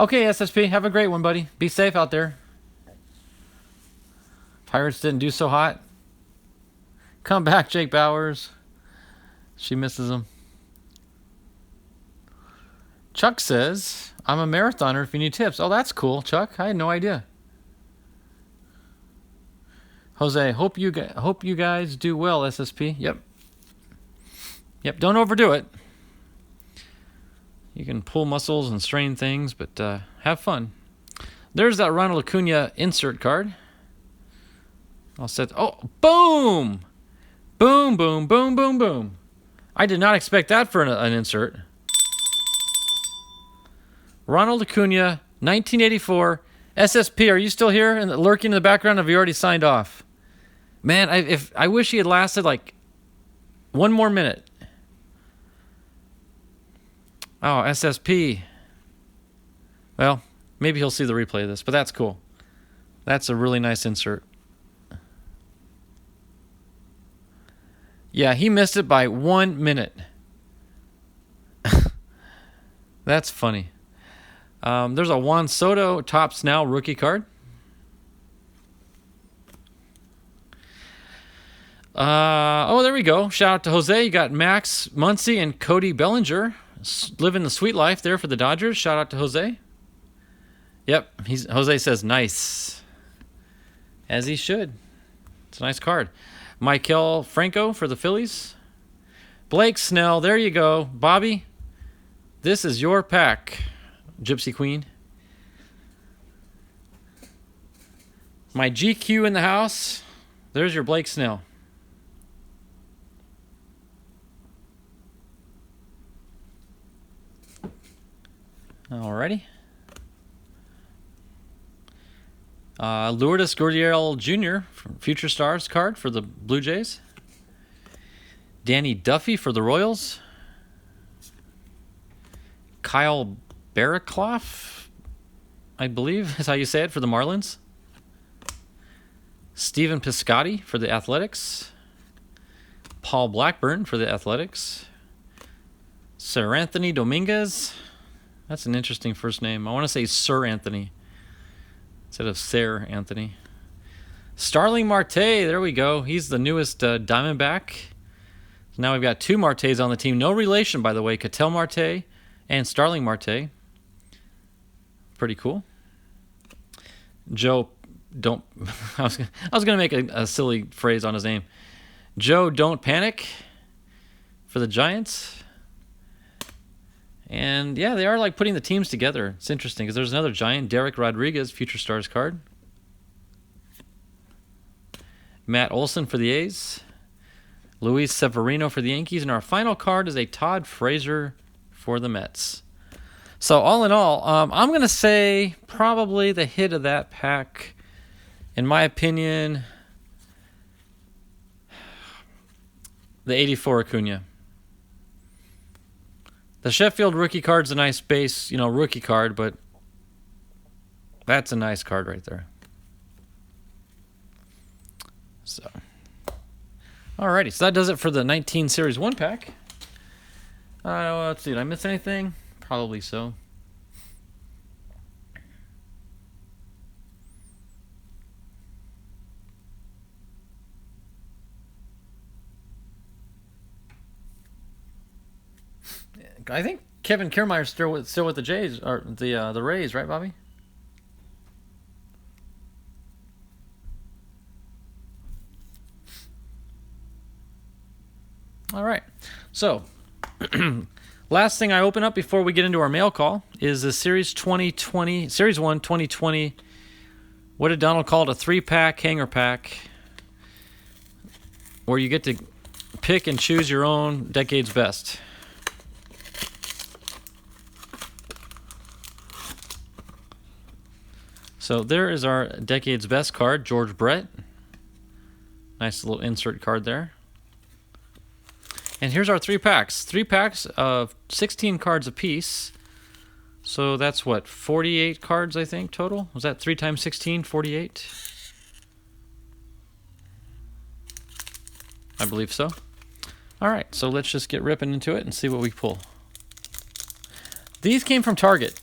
Okay, SSP, have a great one, buddy. Be safe out there. Pirates didn't do so hot. Come back, Jake Bowers. She misses him. Chuck says, I'm a marathoner if you need tips. Oh, that's cool, Chuck. I had no idea. Jose, hope you guys do well, SSP. Yep. Yep, don't overdo it. You can pull muscles and strain things, but have fun. There's that Ronald Acuna insert card. I'll set. Oh, boom! Boom, boom, boom, boom, boom. I did not expect that for an insert. Ronald Acuna, 1984. SSP, are you still here and lurking in the background? Have you already signed off? Man, I wish he had lasted like one more minute. Oh, SSP. Well, maybe he'll see the replay of this, but that's cool. That's a really nice insert. Yeah, he missed it by 1 minute. That's funny. There's a Juan Soto Topps Now rookie card. Oh, there we go. Shout out to Jose. You got Max Muncy and Cody Bellinger living the sweet life there for the Dodgers. Shout out to Jose. Yep, Jose says nice. As he should. It's a nice card. Maikel Franco for the Phillies. Blake Snell, there you go. Bobby, this is your pack, Gypsy Queen. My GQ in the house. There's your Blake Snell. Alrighty. Lourdes Gurriel Jr. Future Stars card for the Blue Jays. Danny Duffy for the Royals. Kyle Barraclough, I believe is how you say it, for the Marlins. Stephen Piscotty for the Athletics. Paul Blackburn for the Athletics. Sir Anthony Dominguez. That's an interesting first name. I want to say Sir Anthony instead of Sir Anthony. Starling Marte, there we go. He's the newest Diamondback. So now we've got two Martes on the team. No relation, by the way. Ketel Marte and Starling Marte. Pretty cool. Joe, don't... I was going to make a silly phrase on his name. Joe, don't panic for the Giants. And yeah, they are like putting the teams together. It's interesting because there's another Giant, Derek Rodriguez, Future Stars card. Matt Olson for the A's. Luis Severino for the Yankees. And our final card is a Todd Frazier for the Mets. So all in all, I'm going to say probably the hit of that pack, in my opinion, the 84 Acuna. The Sheffield rookie card's a nice base, rookie card, but that's a nice card right there. So, alrighty, so that does it for the 19 Series 1 pack. Let's see, did I miss anything? Probably so. I think Kevin Kiermaier's still with the Jays or the Rays, right, Bobby? All right. So, last thing I open up before we get into our mail call is the Series 1 2020. What did Donald call it? A 3-pack hanger pack, where you get to pick and choose your own decade's best. So there is our decade's best card, George Brett. Nice little insert card there. And here's our 3 packs. 3 packs of 16 cards apiece. So that's what, 48 cards, I think, total? Was that 3 times 16, 48? I believe so. All right, so let's just get ripping into it and see what we pull. These came from Target.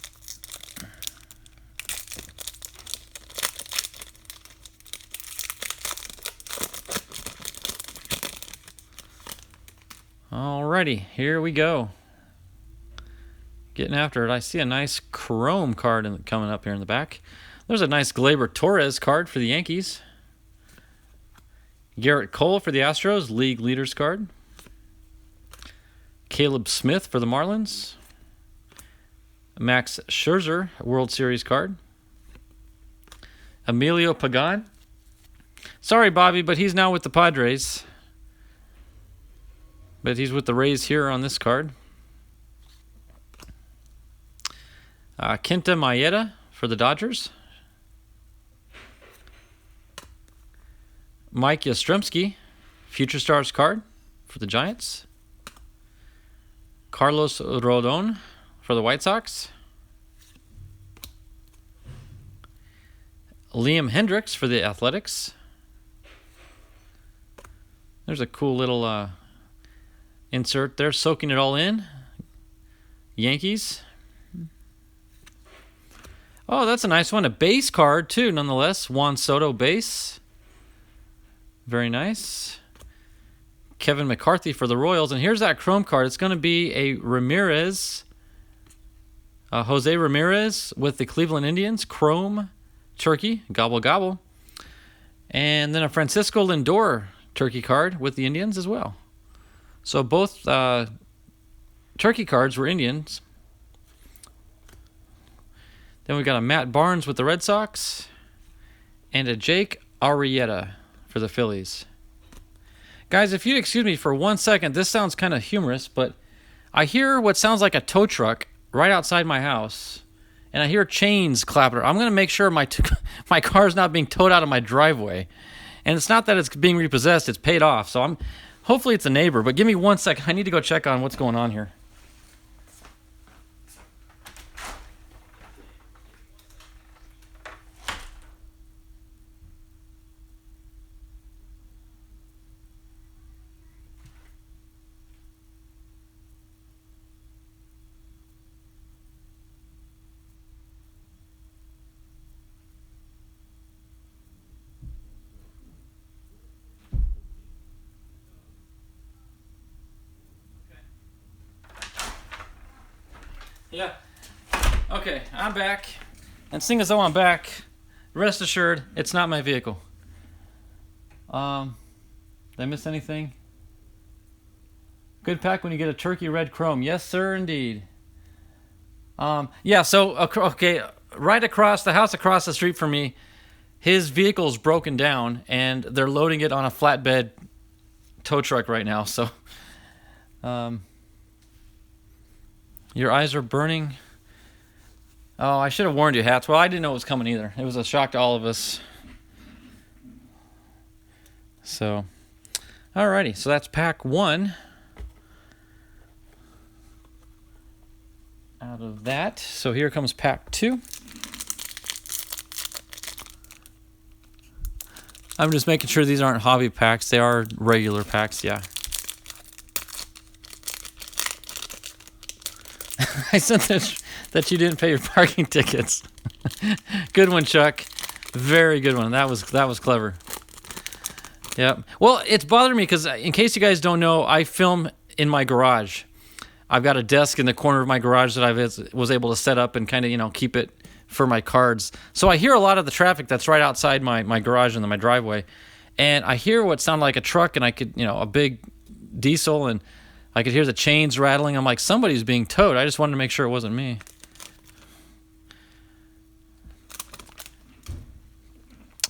Alrighty, here we go. Getting after it. I see a nice chrome card coming up here in the back. There's a nice Gleyber Torres card for the Yankees. Garrett Cole for the Astros, league leaders card. Caleb Smith for the Marlins. Max Scherzer, World Series card. Emilio Pagan. Sorry, Bobby, but he's now with the Padres. But he's with the Rays here on this card. Kenta Maeda for the Dodgers. Mike Yastrzemski, Future Stars card for the Giants. Carlos Rodon for the White Sox. Liam Hendricks for the Athletics. There's a cool little insert there, soaking it all in. Yankees. Oh, that's a nice one. A base card, too, nonetheless. Juan Soto base. Very nice. Kevin McCarthy for the Royals. And here's that chrome card. It's going to be a Ramirez. Jose Ramirez with the Cleveland Indians. Chrome turkey. Gobble, gobble. And then a Francisco Lindor turkey card with the Indians as well. So both turkey cards were Indians. Then we got a Matt Barnes with the Red Sox. And a Jake Arrieta for the Phillies. Guys, if you'd excuse me for 1 second, this sounds kind of humorous, but I hear what sounds like a tow truck right outside my house, and I hear chains clapping. I'm going to make sure my car's not being towed out of my driveway. And it's not that it's being repossessed, it's paid off. So hopefully it's a neighbor, but give me 1 second. I need to go check on what's going on here. Yeah. Okay, I'm back. And seeing as though I'm back, rest assured, it's not my vehicle. Did I miss anything? Good pack when you get a turkey red chrome. Yes, sir, indeed. Yeah, so, okay, right across, the house across the street from me, his vehicle's broken down, and they're loading it on a flatbed tow truck right now, so... Your eyes are burning. Oh, I should have warned you, Hats. Well, I didn't know it was coming either. It was a shock to all of us. So, alrighty. So that's pack 1. Out of that. So here comes pack 2. I'm just making sure these aren't hobby packs. They are regular packs, yeah. I sent that you didn't pay your parking tickets. Good one, Chuck. Very good one. That was clever. Yeah. Well, it's bothering me because in case you guys don't know, I film in my garage. I've got a desk in the corner of my garage that I was able to set up and kind of, keep it for my cards. So I hear a lot of the traffic that's right outside my garage and my driveway. And I hear what sounded like a truck, and I could, a big diesel, and I could hear the chains rattling. I'm like, somebody's being towed. I just wanted to make sure it wasn't me.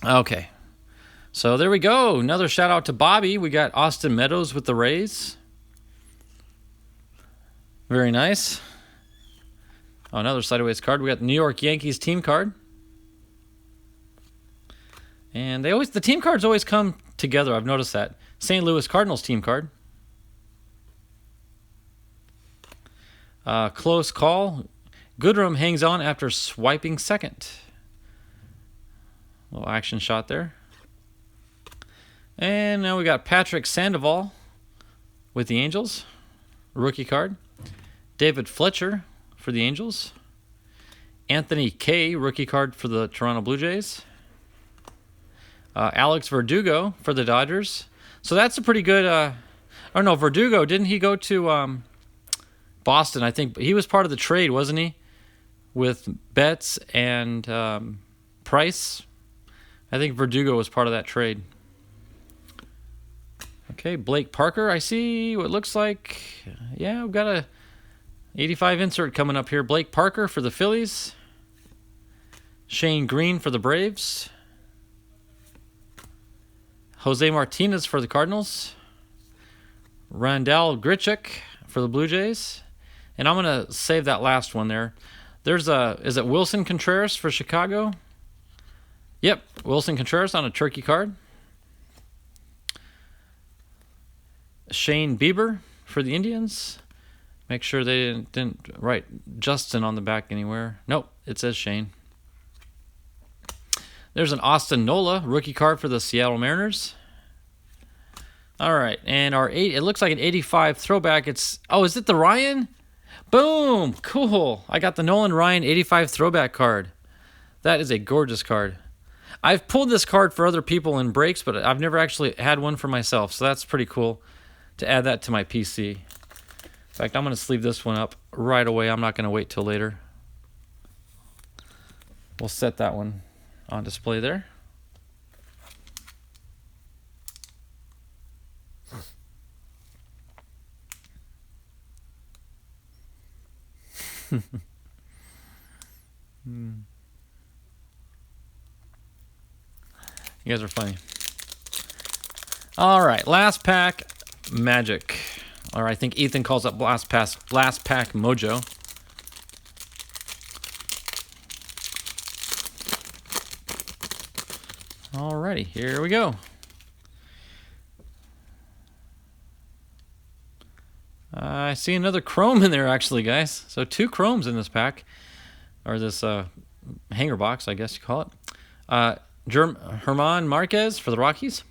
Okay. So there we go. Another shout out to Bobby. We got Austin Meadows with the Rays. Very nice. Oh, another sideways card. We got the New York Yankees team card. And the team cards always come together. I've noticed that. St. Louis Cardinals team card. Close call. Goodrum hangs on after swiping second. Little action shot there. And now we got Patrick Sandoval with the Angels. Rookie card. David Fletcher for the Angels. Anthony Kay, rookie card for the Toronto Blue Jays. Alex Verdugo for the Dodgers. So that's a pretty good... Oh no, Verdugo, didn't he go to Boston? I think he was part of the trade, wasn't he? With Betts and Price. I think Verdugo was part of that trade. Okay, Blake Parker, I see what looks like. Yeah, we've got a 85 insert coming up here. Blake Parker for the Phillies. Shane Green for the Braves. Jose Martinez for the Cardinals. Randall Grichuk for the Blue Jays. And I'm going to save that last one there. Is it Wilson Contreras for Chicago? Yep, Wilson Contreras on a turkey card. Shane Bieber for the Indians. Make sure they didn't write Justin on the back anywhere. Nope, it says Shane. There's an Austin Nola rookie card for the Seattle Mariners. All right, and it looks like an 85 throwback. Is it the Ryan? Boom, cool. I got the Nolan Ryan 85 throwback card. That is a gorgeous card. I've pulled this card for other people in breaks, but I've never actually had one for myself, so that's pretty cool to add that to my PC. In fact, I'm going to sleeve this one up right away. I'm not going to wait till later. We'll set that one on display there. You guys are funny. All right, last pack magic. Or I think Ethan calls it last pack mojo. Alrighty, here we go. I see another chrome in there, actually, guys. So 2 chromes in this pack, or this hanger box, I guess you call it. German Marquez for the Rockies.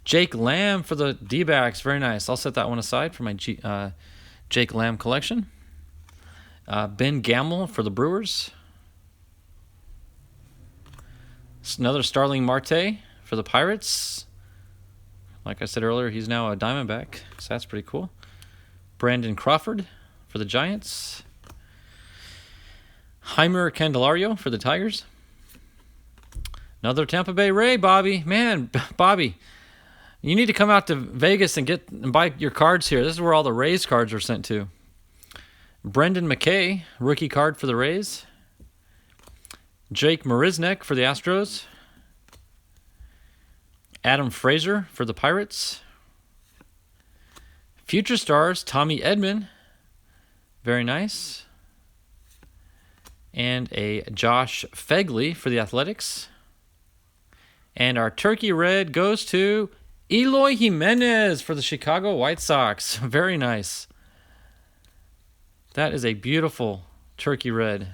Jake Lamb for the D-backs. Very nice. I'll set that one aside for my Jake Lamb collection. Ben Gamble for the Brewers. Another Starling Marte for the Pirates. Like I said earlier, he's now a Diamondback, so that's pretty cool. Brandon Crawford for the Giants. Heimer Candelario for the Tigers. Another Tampa Bay Ray, Bobby. Man, Bobby, you need to come out to Vegas and buy your cards here. This is where all the Rays cards are sent to. Brendan McKay, rookie card for the Rays. Jake Marisnick for the Astros. Adam Frazier for the Pirates. Future Stars, Tommy Edman. Very nice. And a Josh Fegley for the Athletics. And our Turkey Red goes to Eloy Jimenez for the Chicago White Sox. Very nice. That is a beautiful Turkey Red.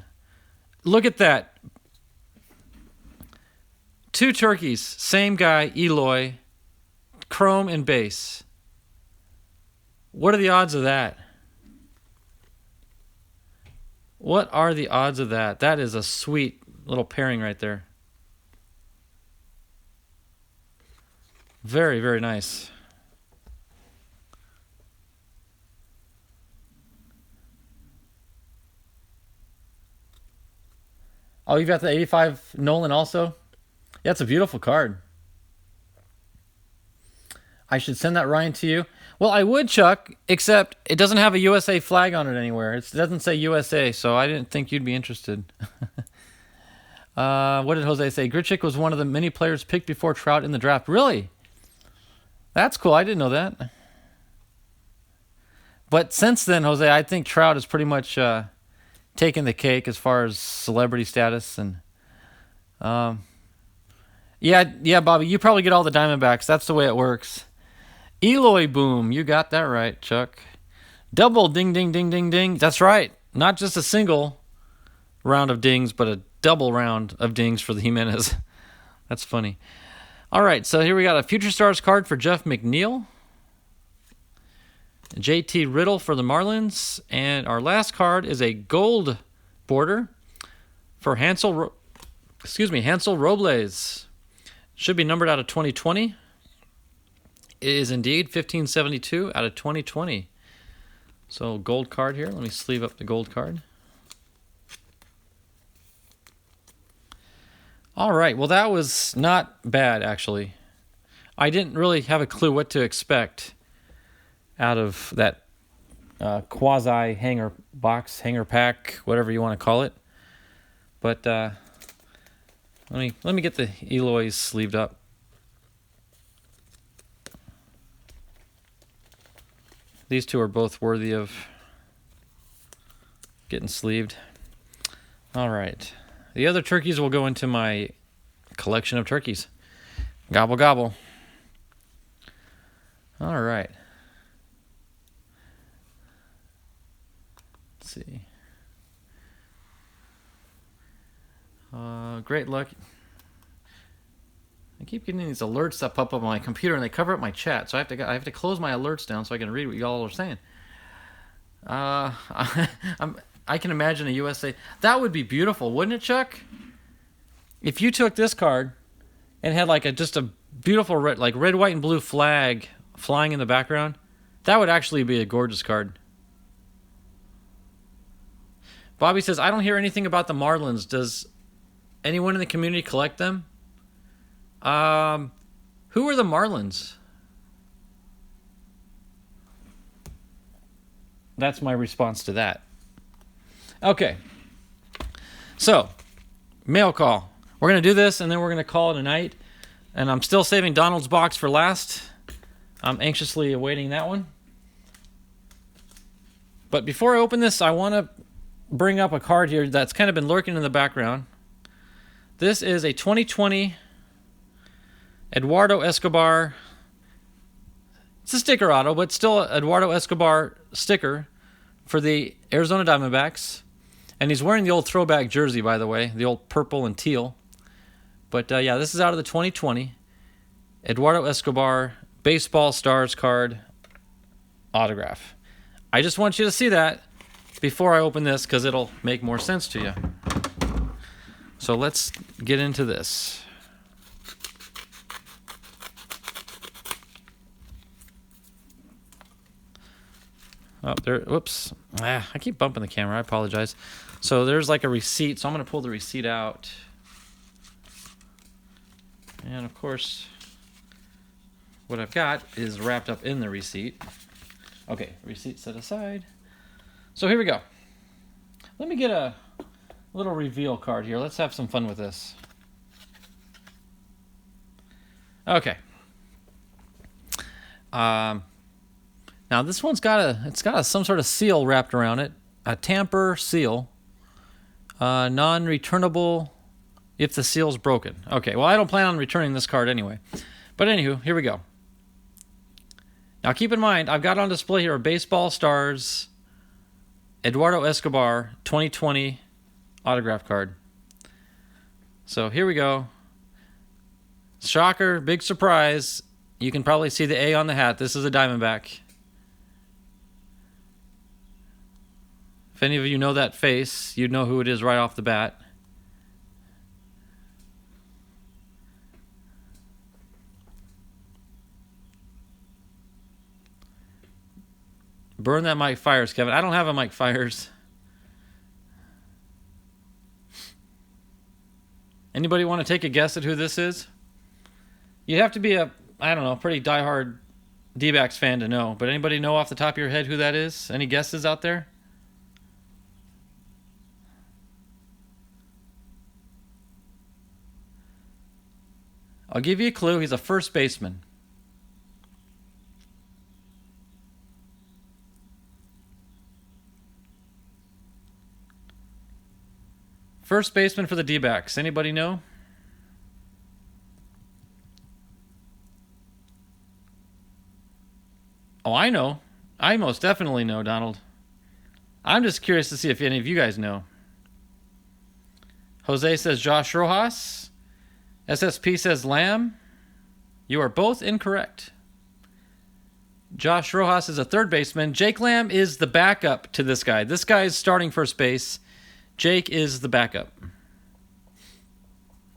Look at that. 2 turkeys, same guy, Eloy, chrome and base. What are the odds of that? What are the odds of that? That is a sweet little pairing right there. Very, very nice. Oh, you've got the 85 Nolan also? Yeah, it's a beautiful card. I should send that Ryan to you. Well, I would, Chuck, except it doesn't have a USA flag on it anywhere. It doesn't say USA, so I didn't think you'd be interested. What did Jose say? Grichuk was one of the many players picked before Trout in the draft. Really? That's cool. I didn't know that. But since then, Jose, I think Trout has pretty much taken the cake as far as celebrity status. And yeah, Bobby, you probably get all the Diamondbacks. That's the way it works. Eloy Boom, you got that right, Chuck. Double ding, ding, ding, ding, ding. That's right. Not just a single round of dings, but a double round of dings for the Jimenez. That's funny. All right, so here we got a Future Stars card for Jeff McNeil. JT Riddle for the Marlins. And our last card is a gold border for Hansel Robles. Should be numbered out of 2020. It is indeed 1572 out of 2020. So gold card here. Let me sleeve up the gold card. All right. Well, that was not bad, actually. I didn't really have a clue what to expect out of that quasi hanger box, hanger pack, whatever you want to call it. But let me get the Eloys sleeved up. These two are both worthy of getting sleeved. All right. The other turkeys will go into my collection of turkeys. Gobble, gobble. All right. Let's see. Great luck. I keep getting these alerts that pop up on my computer, and they cover up my chat, so I have to close my alerts down so I can read what y'all are saying. I can imagine a USA. That would be beautiful, wouldn't it, Chuck? If you took this card and had like just a beautiful red, white, and blue flag flying in the background, that would actually be a gorgeous card. Bobby says, I don't hear anything about the Marlins. Does anyone in the community collect them? Who are the Marlins? That's my response to that. Okay. So, mail call. We're going to do this, and then we're going to call it a night. And I'm still saving Donald's box for last. I'm anxiously awaiting that one. But before I open this, I want to bring up a card here that's kind of been lurking in the background. This is a 2020 Eduardo Escobar. It's a sticker auto, but still Eduardo Escobar sticker for the Arizona Diamondbacks. And he's wearing the old throwback jersey, by the way, the old purple and teal. But yeah, this is out of the 2020 Eduardo Escobar Baseball Stars card autograph. I just want you to see that before I open this because it'll make more sense to you. So let's get into this. Oh, there, whoops. I keep bumping the camera. I apologize. So there's like a receipt. So I'm going to pull the receipt out. And of course, what I've got is wrapped up in the receipt. Okay, receipt set aside. So here we go. Let me get a little reveal card here. Let's have some fun with this. Okay. Now this one's got some sort of seal wrapped around it, a tamper seal, non-returnable if the seal's broken. Okay, well I don't plan on returning this card anyway. But anywho, here we go. Now keep in mind, I've got on display here a Baseball Stars Eduardo Escobar 2020 autograph card. So here we go. Shocker, big surprise. You can probably see the A on the hat. This is a Diamondback. If any of you know that face, you'd know who it is right off the bat. Burn that Mike Fiers, Kevin. I don't have a Mike Fiers. Anybody want to take a guess at who this is? You'd have to be a, I don't know, pretty diehard D-backs fan to know. But anybody know off the top of your head who that is? Any guesses out there? I'll give you a clue. He's a first baseman. First baseman for the D-backs. Anybody know? Oh, I know. I most definitely know, Donald. I'm just curious to see if any of you guys know. Jose says Josh Rojas. SSP says Lamb. You are both incorrect. Josh Rojas is a third baseman. Jake Lamb is the backup to this guy. This guy is starting first base. Jake is the backup.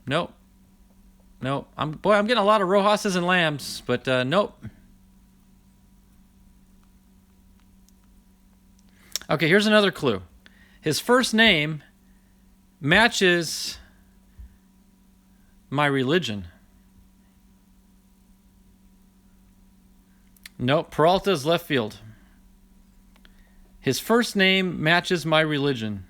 Nope. I'm getting a lot of Rojas's and Lambs, but nope. Okay, here's another clue. His first name matches my religion. Nope, Peralta's left field. His first name matches my religion.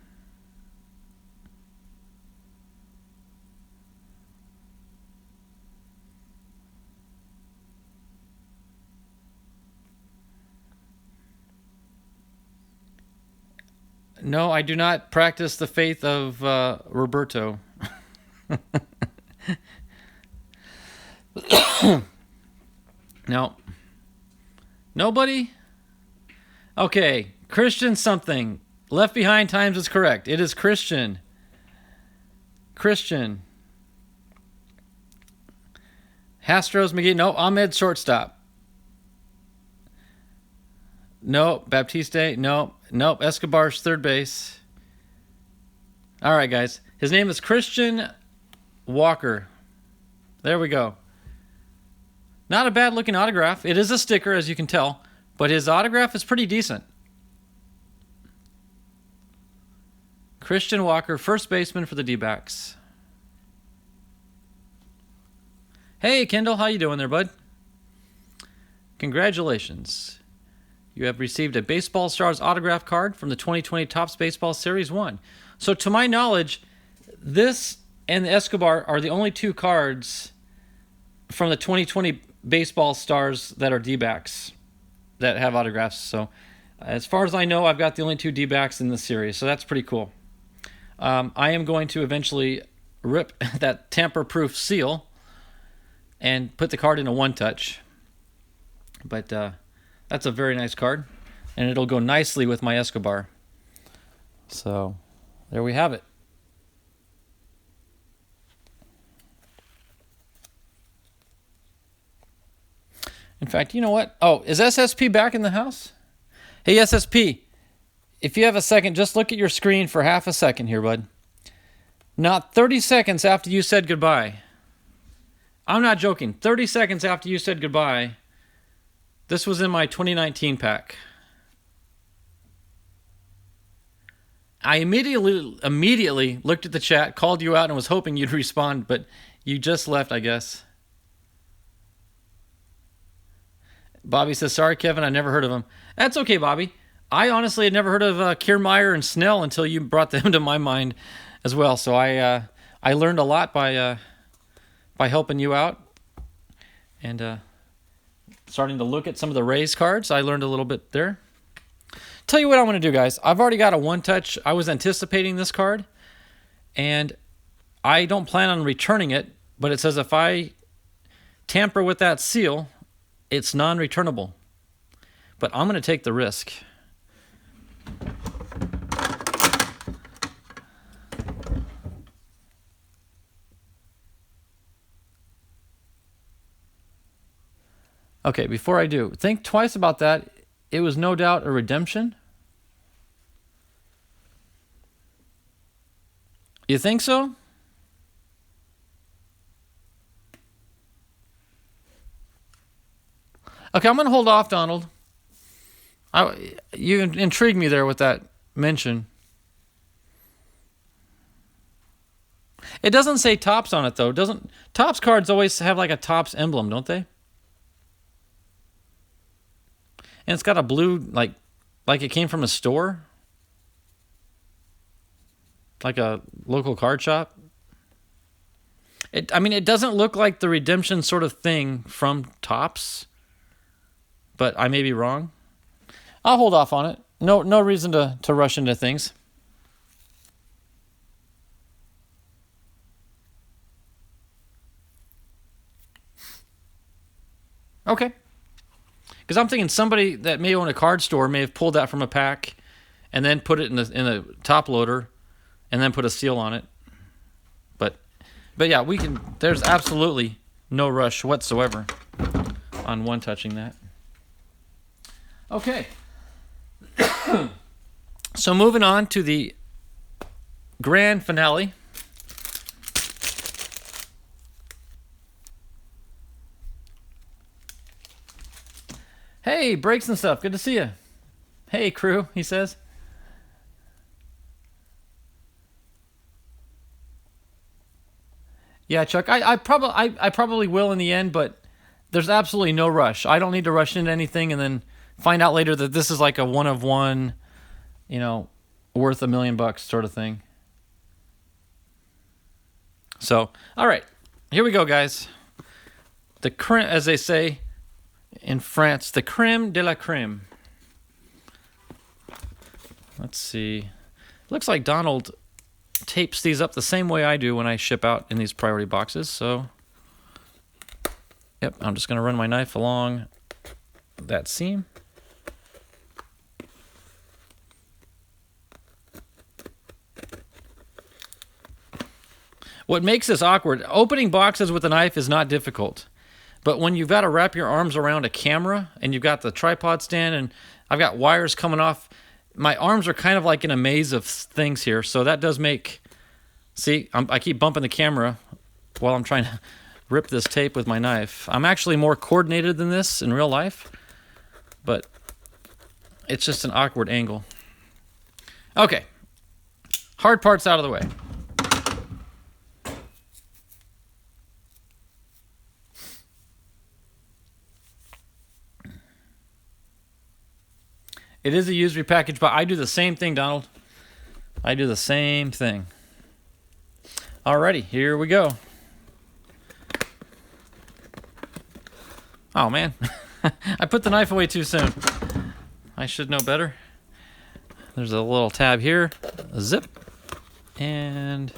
No, I do not practice the faith of Roberto. No. Nobody? Okay, Christian something. Left Behind Times is correct. It is Christian. Christian. Astros McGee. No, Ahmed shortstop. No, Baptiste. No. Nope, Escobar's third base. All right, guys. His name is Christian Walker. There we go. Not a bad looking autograph. It is a sticker, as you can tell, but his autograph is pretty decent. Christian Walker, first baseman for the D-backs. Hey, Kendall, how you doing there, bud? Congratulations. You have received a Baseball Stars autograph card from the 2020 Topps Baseball Series 1. So to my knowledge, this and the Escobar are the only two cards from the 2020 Baseball Stars that are D-backs that have autographs. So as far as I know, I've got the only two D-backs in the series. So that's pretty cool. I am going to eventually rip that tamper-proof seal and put the card in a one-touch. But that's a very nice card, and it'll go nicely with my Escobar. So there we have it. In fact, you know what? Oh, is SSP back in the house? Hey, SSP, if you have a second, just look at your screen for half a second here, bud. Not 30 seconds after you said goodbye. I'm not joking. 30 seconds after you said goodbye, this was in my 2019 pack. I immediately looked at the chat, called you out, and was hoping you'd respond, but you just left, I guess. Bobby says, sorry, Kevin, I never heard of him. That's okay, Bobby. I honestly had never heard of Kiermaier and Snell until you brought them to my mind as well. So I learned a lot by helping you out. And starting to look at some of the Rays cards. I learned a little bit there. Tell you what I want to do, guys. I've already got a one-touch. I was anticipating this card, and I don't plan on returning it, but it says if I tamper with that seal, it's non-returnable. But I'm going to take the risk. Okay, before I do, think twice about that. It was no doubt a redemption. You think so? Okay, I'm going to hold off, Donald. You intrigued me there with that mention. It doesn't say Topps on it, though. Doesn't Topps cards always have like a Topps emblem, don't they? And it's got a blue, like it came from a store? Like a local card shop? It doesn't look like the redemption sort of thing from Topps. But I may be wrong. I'll hold off on it. No reason to rush into things. Okay. Because I'm thinking somebody that may own a card store may have pulled that from a pack and then put it in a top loader and then put a seal on it. But yeah, there's absolutely no rush whatsoever on one touching that. Okay. So moving on to the grand finale. Hey, Breaks and stuff. Good to see you. Hey, crew, he says. Yeah, Chuck, I probably will in the end, but there's absolutely no rush. I don't need to rush into anything and then find out later that this is like a one of one, you know, worth $1 million sort of thing. So, all right, here we go, guys. The creme, as they say in France, the creme de la creme. Let's see. Looks like Donald tapes these up the same way I do when I ship out in these priority boxes. So, yep, I'm just going to run my knife along that seam. What makes this awkward, opening boxes with a knife is not difficult. But when you've got to wrap your arms around a camera and you've got the tripod stand and I've got wires coming off, my arms are kind of like in a maze of things here. So that does make, see, I keep bumping the camera while I'm trying to rip this tape with my knife. I'm actually more coordinated than this in real life, but it's just an awkward angle. Okay, hard parts out of the way. It is a used repackaged, but I do the same thing, Donald. I do the same thing. Alrighty, here we go. Oh, man. I put the knife away too soon. I should know better. There's a little tab here. A zip. And...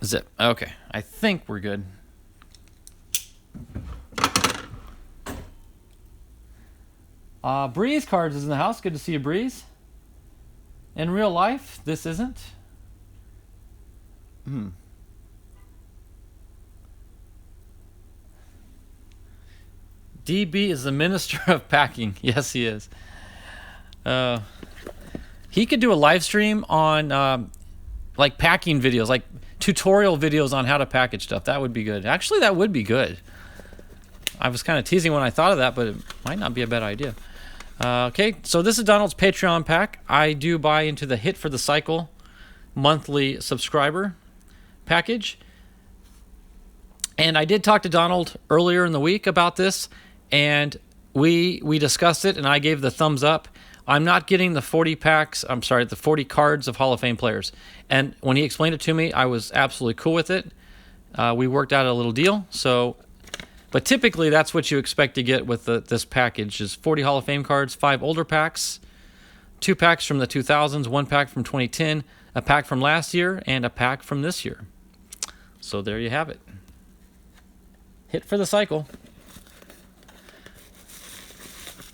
zip. Okay, I think we're good. Breeze Cards is in the house. Good to see you, Breeze. In real life, this isn't. DB is the minister of packing. Yes, he is. He could do a live stream on like packing videos, like tutorial videos on how to package stuff. That would be good. Actually, that would be good. I was kind of teasing when I thought of that, but it might not be a bad idea. Okay, so this is Donald's Patreon pack. I do buy into the Hit for the Cycle monthly subscriber package. And I did talk to Donald earlier in the week about this, and we discussed it, and I gave the thumbs up. I'm not getting the 40 packs, I'm sorry, the 40 cards of Hall of Fame players. And when he explained it to me, I was absolutely cool with it. We worked out a little deal, so... But typically, that's what you expect to get with this package is 40 Hall of Fame cards, 5 older packs, 2 packs from the 2000s, 1 pack from 2010, a pack from last year, and a pack from this year. So there you have it. Hit for the cycle.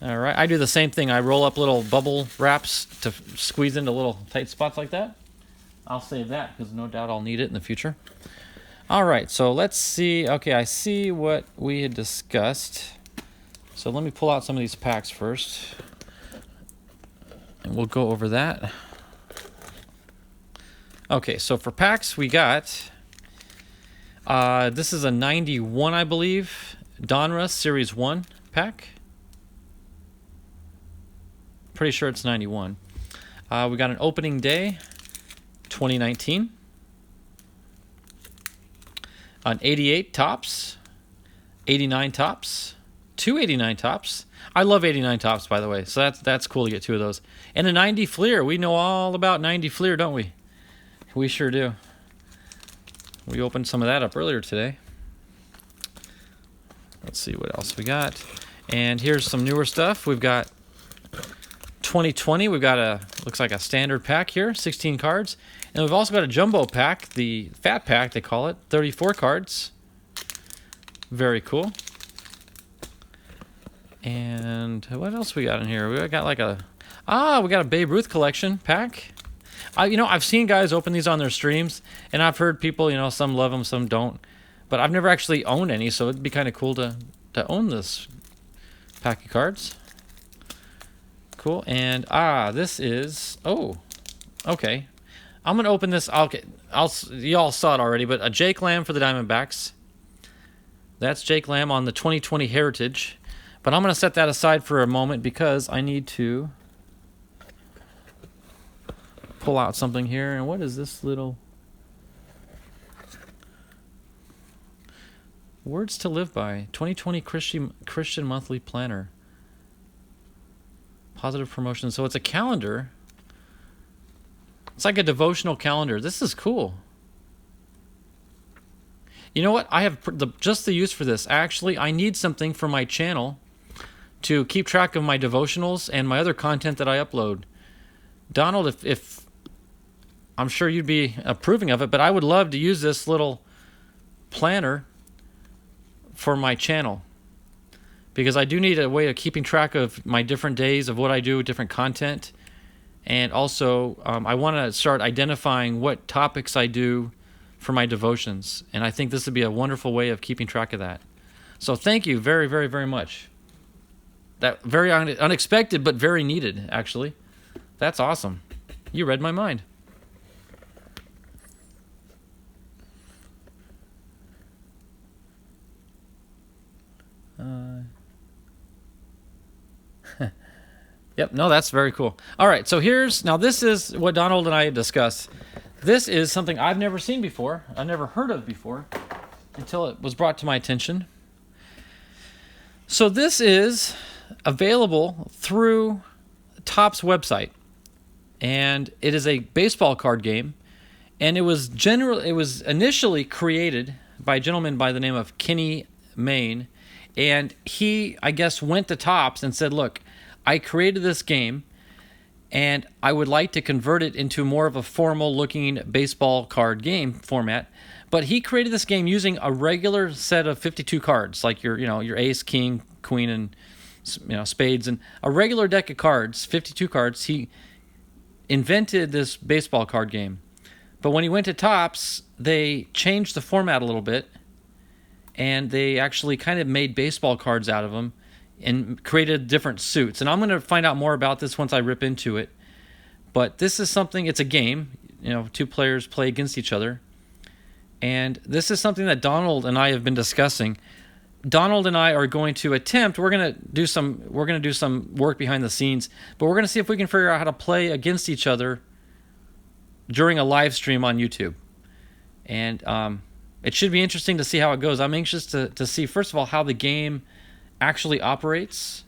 All right, I do the same thing. I roll up little bubble wraps to squeeze into little tight spots like that. I'll save that because no doubt I'll need it in the future. All right, so let's see. Okay, I see what we had discussed. So let me pull out some of these packs first. And we'll go over that. Okay, so for packs, we got... this is a 91, I believe. Donruss Series 1 pack. Pretty sure it's 91. We got an opening day, 2019. An 88 tops, 89 tops, 289 tops. I love 89 tops, by the way, so that's cool to get 2 of those. And a 90 Fleer. We know all about 90 Fleer, don't we? We sure do. We opened some of that up earlier today. Let's see what else we got. And here's some newer stuff. We've got 2020. We've got a, looks like a standard pack here, 16 cards. And we've also got a jumbo pack, the fat pack, they call it, 34 cards. Very cool. And what else we got in here? We got like a, we got a Babe Ruth collection pack. You know, I've seen guys open these on their streams, and I've heard people, you know, some love them, some don't. But I've never actually owned any, so it'd be kind of cool to own this pack of cards. Cool. And, this is, okay. I'm going to open this. Y'all saw it already, but a Jake Lamb for the Diamondbacks. That's Jake Lamb on the 2020 Heritage. But I'm going to set that aside for a moment because I need to pull out something here. And what is this little... Words to Live By, 2020 Christian Monthly Planner. Positive promotion. So it's a calendar. It's like a devotional calendar. This is cool. You know what? I have just the use for this. Actually, I need something for my channel to keep track of my devotionals and my other content that I upload. Donald, if I'm sure you'd be approving of it, but I would love to use this little planner for my channel, because I do need a way of keeping track of my different days of what I do, different content, and also I want to start identifying what topics I do for my devotions, and I think this would be a wonderful way of keeping track of that. So thank you very, very, very much. That very unexpected, but very needed, actually. That's awesome. You read my mind. Yep, no, that's very cool. All right, so this is what Donald and I discussed. This is something I've never seen before. I've never heard of before until it was brought to my attention. So this is available through Topps website, and it is a baseball card game, and it was initially created by a gentleman by the name of Kenny Mayne, and he, I guess, went to Topps and said, look, I created this game, and I would like to convert it into more of a formal-looking baseball card game format. But he created this game using a regular set of 52 cards, like your ace, king, queen, and spades, and a regular deck of cards, 52 cards. He invented this baseball card game. But when he went to Topps, they changed the format a little bit, and they actually kind of made baseball cards out of them and created different suits. And I'm going to find out more about this once I rip into it. But this is something, it's a game. Two players play against each other. And this is something that Donald and I have been discussing. Donald and I are going to attempt, we're going to do some work behind the scenes, but we're going to see if we can figure out how to play against each other during a live stream on YouTube. And it should be interesting to see how it goes. I'm anxious to see, first of all, how the game actually operates,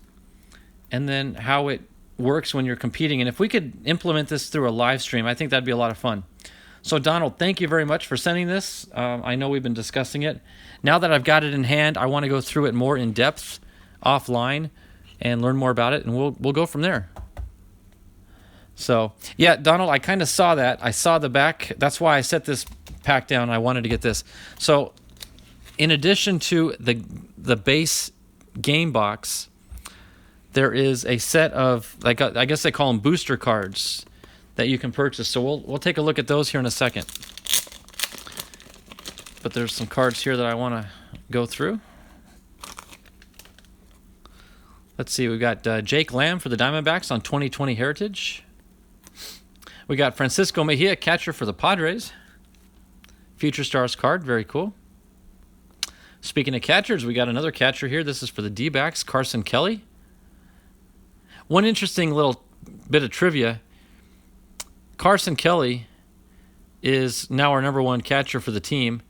and then how it works when you're competing. And if we could implement this through a live stream, I think that'd be a lot of fun. So Donald, thank you very much for sending this. I know we've been discussing it. Now that I've got it in hand, I want to go through it more in depth offline and learn more about it, and we'll go from there. So yeah, Donald, I kind of saw that. I saw the back. That's why I set this pack down. I wanted to get this. So in addition to the base game box, there is a set of, like, I guess they call them booster cards that you can purchase. So we'll take a look at those here in a second. But there's some cards here that I want to go through. Let's see, we've got Jake Lamb for the Diamondbacks on 2020 Heritage. We got Francisco Mejia, catcher for the Padres. Future Stars card, very cool. Speaking of catchers, we got another catcher here. This is for the D-backs, Carson Kelly. One interesting little bit of trivia. Carson Kelly is now our #1 catcher for the team,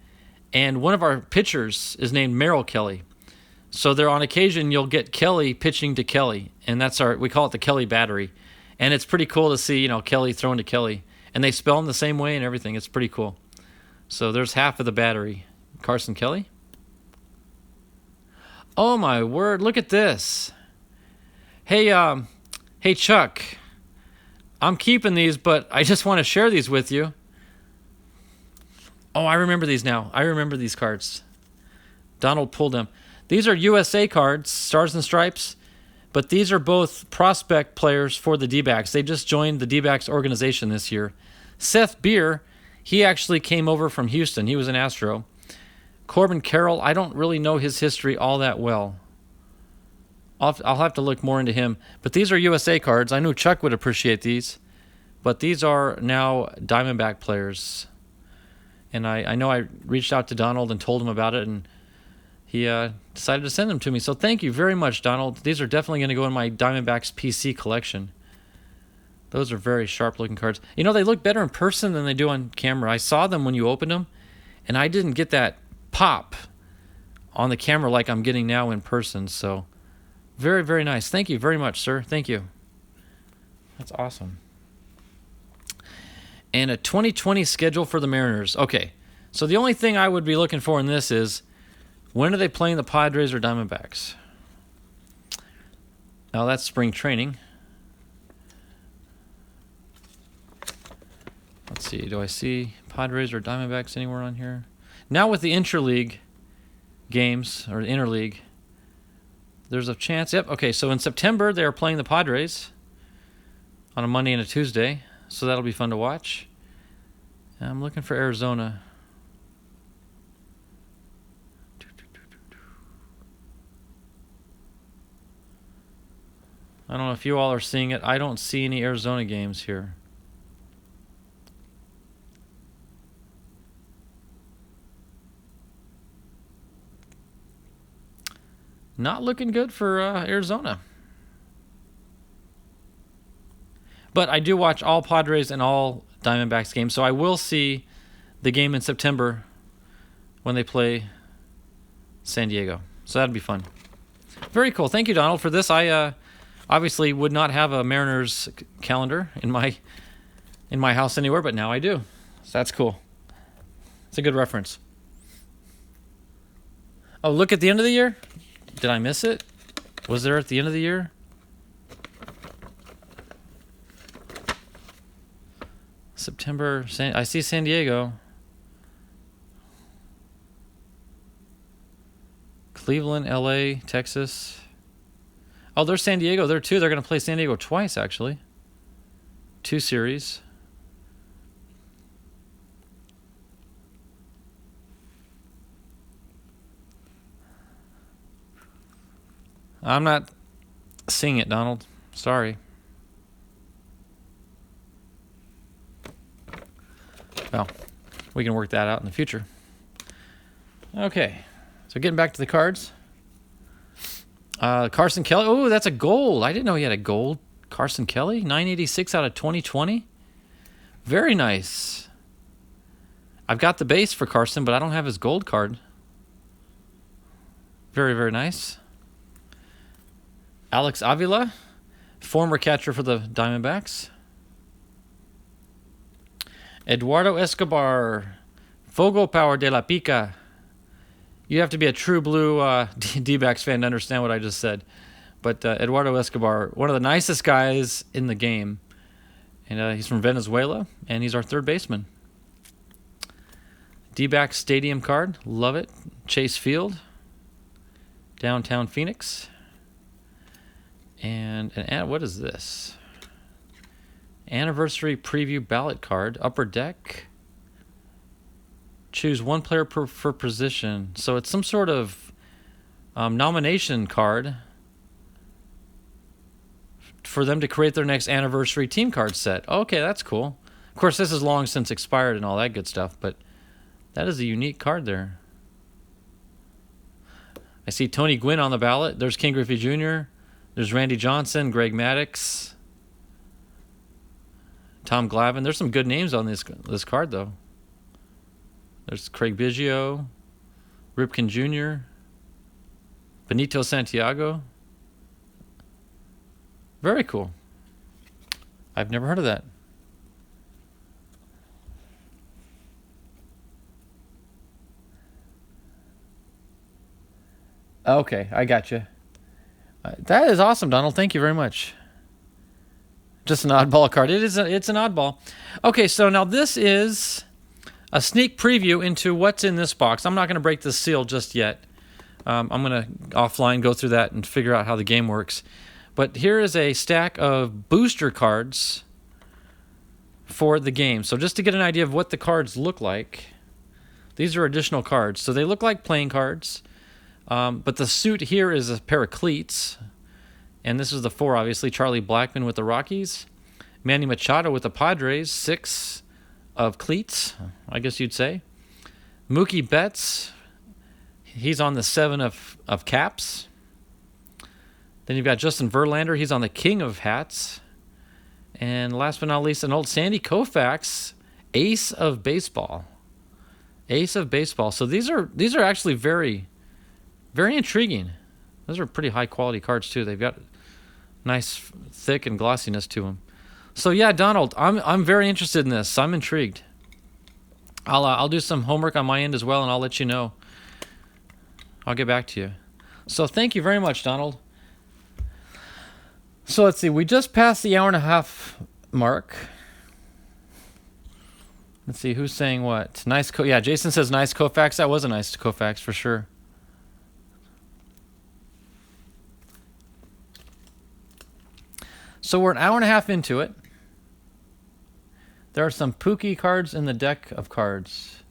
and one of our pitchers is named Merrill Kelly. So there, on occasion, you'll get Kelly pitching to Kelly, and we call it the Kelly battery. And it's pretty cool to see, Kelly throwing to Kelly. And they spell them the same way and everything. It's pretty cool. So there's half of the battery. Carson Kelly. Oh my word, look at this. Hey Chuck, I'm keeping these, but I just want to share these with you. Oh, I remember these now. I remember these cards. Donald pulled them. These are USA cards, Stars and Stripes, but these are both prospect players for the D-backs. They just joined the D-backs organization this year. Seth Beer, he actually came over from Houston. He was an Astro. Corbin Carroll, I don't really know his history all that well. I'll have to look more into him. But these are USA cards. I knew Chuck would appreciate these. But these are now Diamondback players. And I know I reached out to Donald and told him about it, and he decided to send them to me. So thank you very much, Donald. These are definitely going to go in my Diamondbacks PC collection. Those are very sharp-looking cards. You know, they look better in person than they do on camera. I saw them when you opened them, and I didn't get that pop on the camera like I'm getting now in person. So, very, very nice. Thank you very much, sir. Thank you. That's awesome. And a 2020 schedule for the Mariners. Okay, so the only thing I would be looking for in this is, when are they playing the Padres or Diamondbacks? Now that's spring training. Let's see, do I see Padres or Diamondbacks anywhere on here? Now with the interleague games, or the interleague, there's a chance. Yep, okay, so in September they're playing the Padres on a Monday and a Tuesday, so that'll be fun to watch. I'm looking for Arizona. I don't know if you all are seeing it. I don't see any Arizona games here. Not looking good for Arizona. But I do watch all Padres and all Diamondbacks games, so I will see the game in September when they play San Diego. So that'd be fun. Very cool. Thank you, Donald, for this. I obviously would not have a Mariners calendar in my house anywhere, but now I do. So that's cool. It's a good reference. Oh, look at the end of the year? Did I miss it? Was there at the end of the year? September, I see San Diego. Cleveland, LA, Texas. Oh, there's San Diego there too. They're going to play San Diego twice, actually. 2 series. I'm not seeing it, Donald. Sorry. Well, we can work that out in the future. Okay. So getting back to the cards. Carson Kelly. Oh, that's a gold. I didn't know he had a gold. Carson Kelly, 986 out of 2020. Very nice. I've got the base for Carson, but I don't have his gold card. Very, very nice. Alex Avila, former catcher for the Diamondbacks. Eduardo Escobar, Fogo Power de la Pica. You have to be a true blue D-backs fan to understand what I just said. But Eduardo Escobar, one of the nicest guys in the game. And he's from Venezuela, and he's our third baseman. D-backs stadium card, love it. Chase Field, downtown Phoenix. And what is this? Anniversary preview ballot card, upper deck. Choose one player for position. So it's some sort of nomination card for them to create their next anniversary team card set. Okay, that's cool. Of course, this is long since expired and all that good stuff, but that is a unique card there. I see Tony Gwynn on the ballot. There's King Griffey Jr., there's Randy Johnson, Greg Maddux, Tom Glavine. There's some good names on this card, though. There's Craig Biggio, Ripken Jr., Benito Santiago. Very cool. I've never heard of that. Okay, I got you. That is awesome, Donald. Thank you very much. Just an oddball card. It's an oddball. Okay, so now this is a sneak preview into what's in this box. I'm not going to break this seal just yet. I'm going to offline go through that and figure out how the game works. But here is a stack of booster cards for the game. So just to get an idea of what the cards look like, these are additional cards. So they look like playing cards. But the suit here is a pair of cleats. And this is the 4, obviously. Charlie Blackmon with the Rockies. Manny Machado with the Padres. 6 of cleats, I guess you'd say. Mookie Betts. He's on the 7 of caps. Then you've got Justin Verlander. He's on the king of hats. And last but not least, an old Sandy Koufax, Ace of Baseball. Ace of Baseball. So these are actually very, very intriguing. Those are pretty high quality cards too. They've got nice thick and glossiness to them. So yeah, Donald, I'm very interested in this. I'm intrigued. I'll do some homework on my end as well, and I'll let you know. I'll get back to you. So thank you very much, Donald. So let's see. We just passed the hour and a half mark. Let's see who's saying what. Nice. Yeah, Jason says nice Koufax. That was a nice Koufax for sure. So we're an hour and a half into it. There are some Pookie cards in the deck of cards.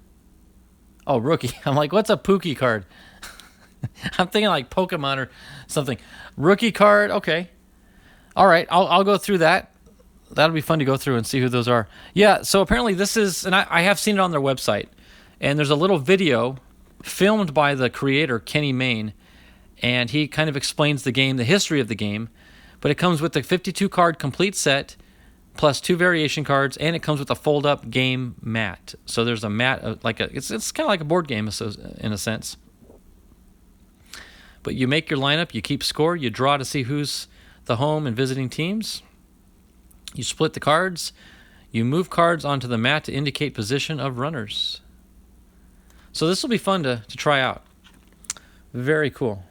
Oh, rookie. I'm like, what's a Pookie card? I'm thinking like Pokemon or something. Rookie card. Okay. All right. I'll go through that. That'll be fun to go through and see who those are. Yeah. So apparently this is, and I have seen it on their website, and there's a little video filmed by the creator, Kenny Mayne, and he kind of explains the game, the history of the game, but it comes with the 52 card complete set, plus 2 variation cards, and it comes with a fold-up game mat. So there's a mat, it's kind of like a board game in a sense. But you make your lineup, you keep score, you draw to see who's the home and visiting teams. You split the cards, you move cards onto the mat to indicate position of runners. So this will be fun to try out. Very cool.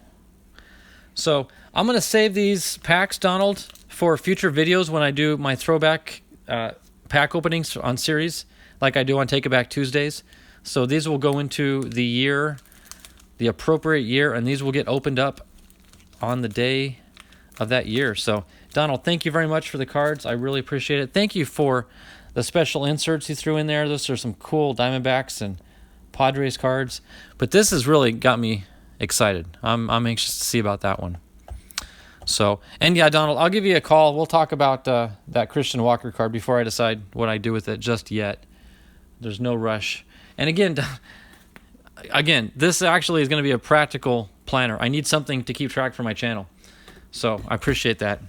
So I'm going to save these packs, Donald, for future videos when I do my throwback pack openings on series, like I do on Take It Back Tuesdays. So these will go into the year, the appropriate year, and these will get opened up on the day of that year. So Donald, thank you very much for the cards. I really appreciate it. Thank you for the special inserts you threw in there. Those are some cool Diamondbacks and Padres cards. But this has really got me excited. I'm anxious to see about that one. So, and yeah, Donald, I'll give you a call. We'll talk about that Christian Walker card before I decide what I do with it just yet. There's no rush. And again, this actually is going to be a practical planner. I need something to keep track for my channel. So I appreciate that.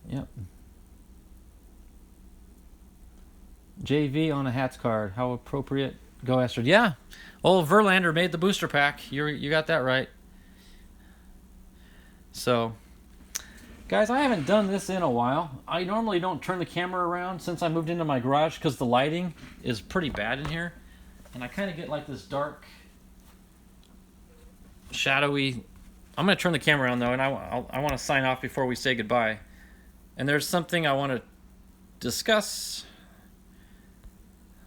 Yep. JV on a hats card. How appropriate. Go Astrid. Yeah. Old Verlander made the booster pack. You got that right. So, guys, I haven't done this in a while. I normally don't turn the camera around since I moved into my garage because the lighting is pretty bad in here. And I kind of get like this dark, shadowy. I'm going to turn the camera on, though, and I want to sign off before we say goodbye. And there's something I want to discuss.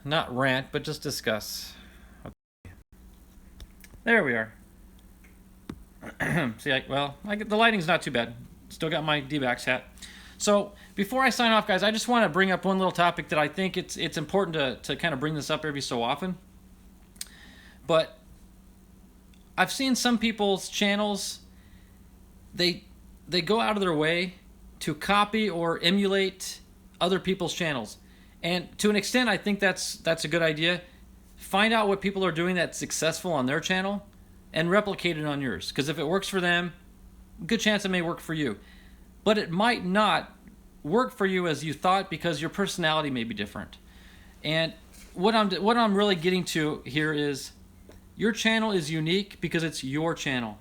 Not rant, but just discuss. Okay. There we are. See, the lighting's not too bad. Still got my D-backs hat. So before I sign off, guys, I just want to bring up one little topic that I think it's important to kind of bring this up every so often. But I've seen some people's channels, they go out of their way to copy or emulate other people's channels. And to an extent, I think that's a good idea. Find out what people are doing that's successful on their channel and replicate it on yours. Because if it works for them, good chance it may work for you. But it might not work for you as you thought because your personality may be different. And what I'm really getting to here is your channel is unique because it's your channel.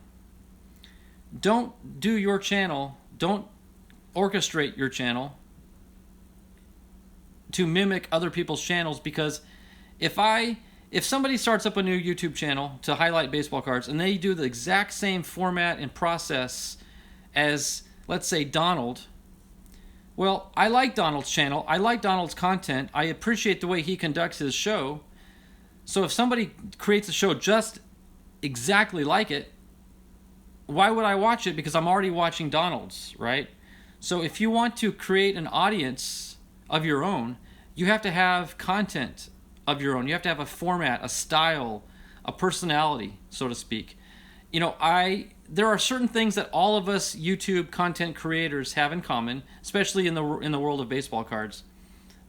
Don't do your channel, don't orchestrate your channel to mimic other people's channels, because if somebody starts up a new YouTube channel to highlight baseball cards and they do the exact same format and process as, let's say, Donald, well, I like Donald's channel. I like Donald's content. I appreciate the way he conducts his show. So if somebody creates a show just exactly like it, why would I watch it? Because I'm already watching Donald's, right? So if you want to create an audience of your own, you have to have content of your own. You have to have a format, a style, a personality, so to speak. You know, there are certain things that all of us YouTube content creators have in common, especially in the world of baseball cards.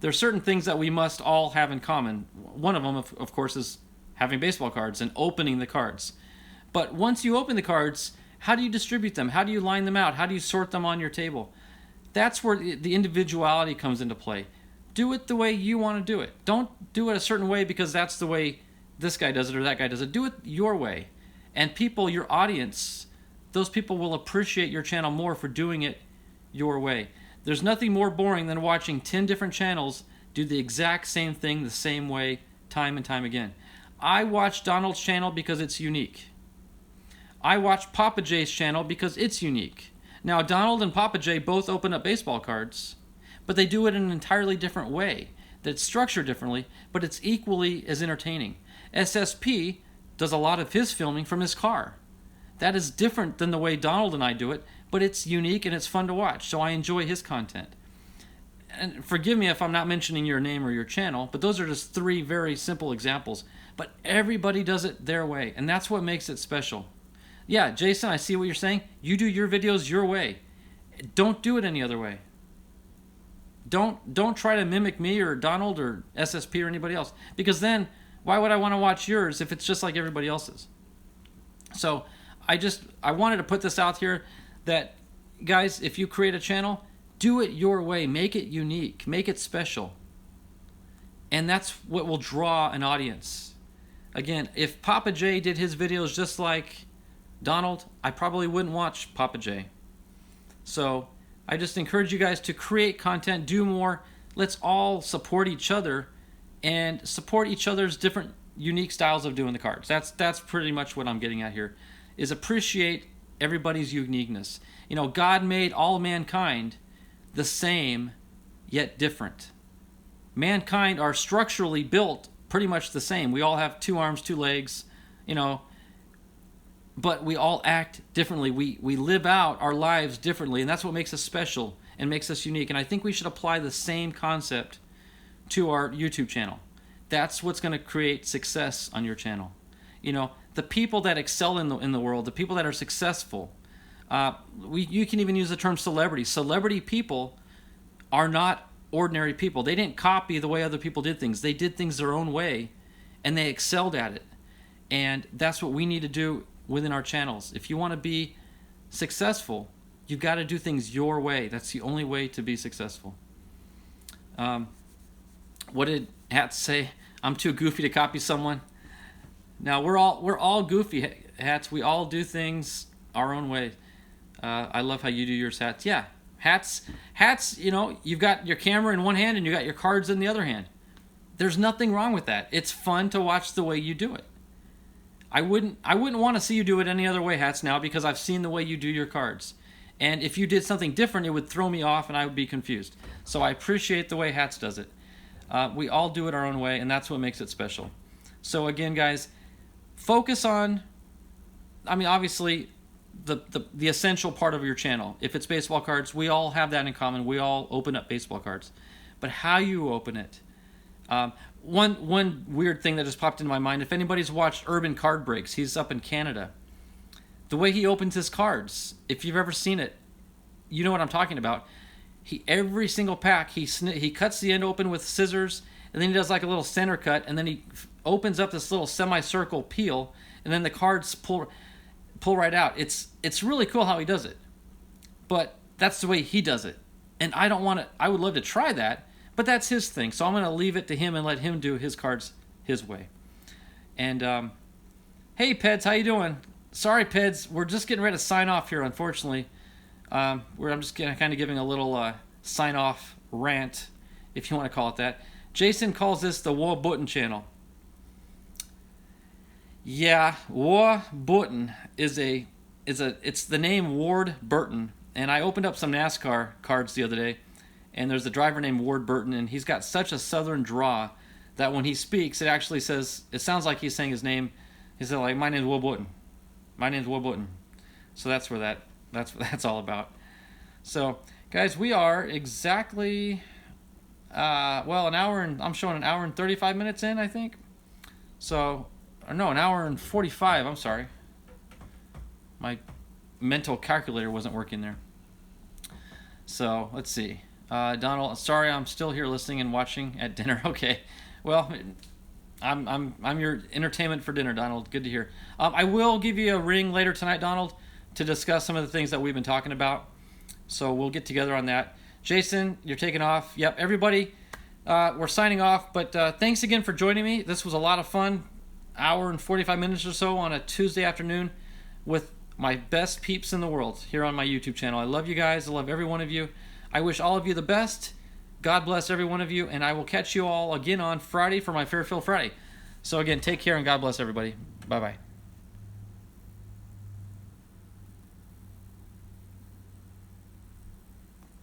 There are certain things that we must all have in common. One of them, of course, is having baseball cards and opening the cards. But once you open the cards, how do you distribute them? How do you line them out? How do you sort them on your table? That's where the individuality comes into play. Do it the way you want to do it. Don't do it a certain way because that's the way this guy does it or that guy does it. Do it your way. And people, your audience, those people will appreciate your channel more for doing it your way. There's nothing more boring than watching 10 different channels do the exact same thing the same way time and time again. I watch Donald's channel because it's unique. I watch Papa J's channel because it's unique. Now, Donald and Papa J both open up baseball cards, but they do it in an entirely different way. That's structured differently, but it's equally as entertaining. SSP does a lot of his filming from his car. That is different than the way Donald and I do it, but it's unique and it's fun to watch, so I enjoy his content. And forgive me if I'm not mentioning your name or your channel, but those are just 3 very simple examples. But everybody does it their way, and that's what makes it special. Yeah, Jason, I see what you're saying. You do your videos your way. Don't do it any other way. Don't try to mimic me or Donald or SSP or anybody else, because then why would I want to watch yours if it's just like everybody else's? So I wanted to put this out here that, guys, if you create a channel, do it your way. Make it unique. Make it special. And that's what will draw an audience. Again, if Papa J did his videos just like Donald, I probably wouldn't watch Papa J. So I just encourage you guys to create content, do more. Let's all support each other and support each other's different unique styles of doing the cards. That's pretty much what I'm getting at here, is appreciate everybody's uniqueness. You know, God made all mankind the same yet different. Mankind are structurally built pretty much the same. We all have 2 arms, 2 legs, you know, but we all act differently. We live out our lives differently, and that's what makes us special and makes us unique. And I think we should apply the same concept to our YouTube channel. That's what's going to create success on your channel. You know, the people that excel in the world, the people that are successful, you can even use the term celebrity. Celebrity people are not ordinary people. They didn't copy the way other people did things. They did things their own way, and they excelled at it. And that's what we need to do within our channels. If you want to be successful, you've got to do things your way. That's the only way to be successful. What did Hats say? I'm too goofy to copy someone. Now we're all goofy, Hats. We all do things our own way. I love how you do yours, Hats. Yeah, Hats. You know, you've got your camera in one hand and you got your cards in the other hand. There's nothing wrong with that. It's fun to watch the way you do it. I wouldn't want to see you do it any other way, Hats, now, because I've seen the way you do your cards. And if you did something different, it would throw me off and I would be confused. So I appreciate the way Hats does it. We all do it our own way, and that's what makes it special. So again, guys, focus on, I mean, obviously, the essential part of your channel. If it's baseball cards, we all have that in common. We all open up baseball cards. But how you open it. One weird thing that just popped into my mind, if anybody's watched Urban Card Breaks, he's up in Canada. The way he opens his cards, if you've ever seen it, you know what I'm talking about. Every single pack, he cuts the end open with scissors, and then he does like a little center cut, and then he opens up this little semicircle peel, and then the cards pull right out. It's really cool how he does it, but that's the way he does it, and I don't want to. I would love to try that, but that's his thing. So I'm going to leave it to him and let him do his cards his way. And hey, Peds, how you doing? Sorry, Peds, we're just getting ready to sign off here, unfortunately. I'm just kind of giving a little sign-off rant, if you want to call it that. Jason calls this the War Button channel. Yeah, War Button it's the name Ward Burton, and I opened up some NASCAR cards the other day, and there's a driver named Ward Burton, and he's got such a southern draw that when he speaks, it sounds like he's saying his name. He said, like, my name's War Button. My name's War Button. So that's where that's what that's all about. So, guys, we are exactly, I'm showing an hour and 35 minutes in, I think. So, no, an hour and 45, I'm sorry. My mental calculator wasn't working there. So, let's see. Donald, sorry, I'm still here listening and watching at dinner. Okay. Well, I'm your entertainment for dinner, Donald. Good to hear. I will give you a ring later tonight, Donald, to discuss some of the things that we've been talking about. So we'll get together on that. Jason, you're taking off. Yep, everybody, we're signing off. But thanks again for joining me. This was a lot of fun. Hour and 45 minutes or so on a Tuesday afternoon with my best peeps in the world here on my YouTube channel. I love you guys. I love every one of you. I wish all of you the best. God bless every one of you. And I will catch you all again on Friday for my Fairfield Friday. So again, take care and God bless everybody. Bye-bye.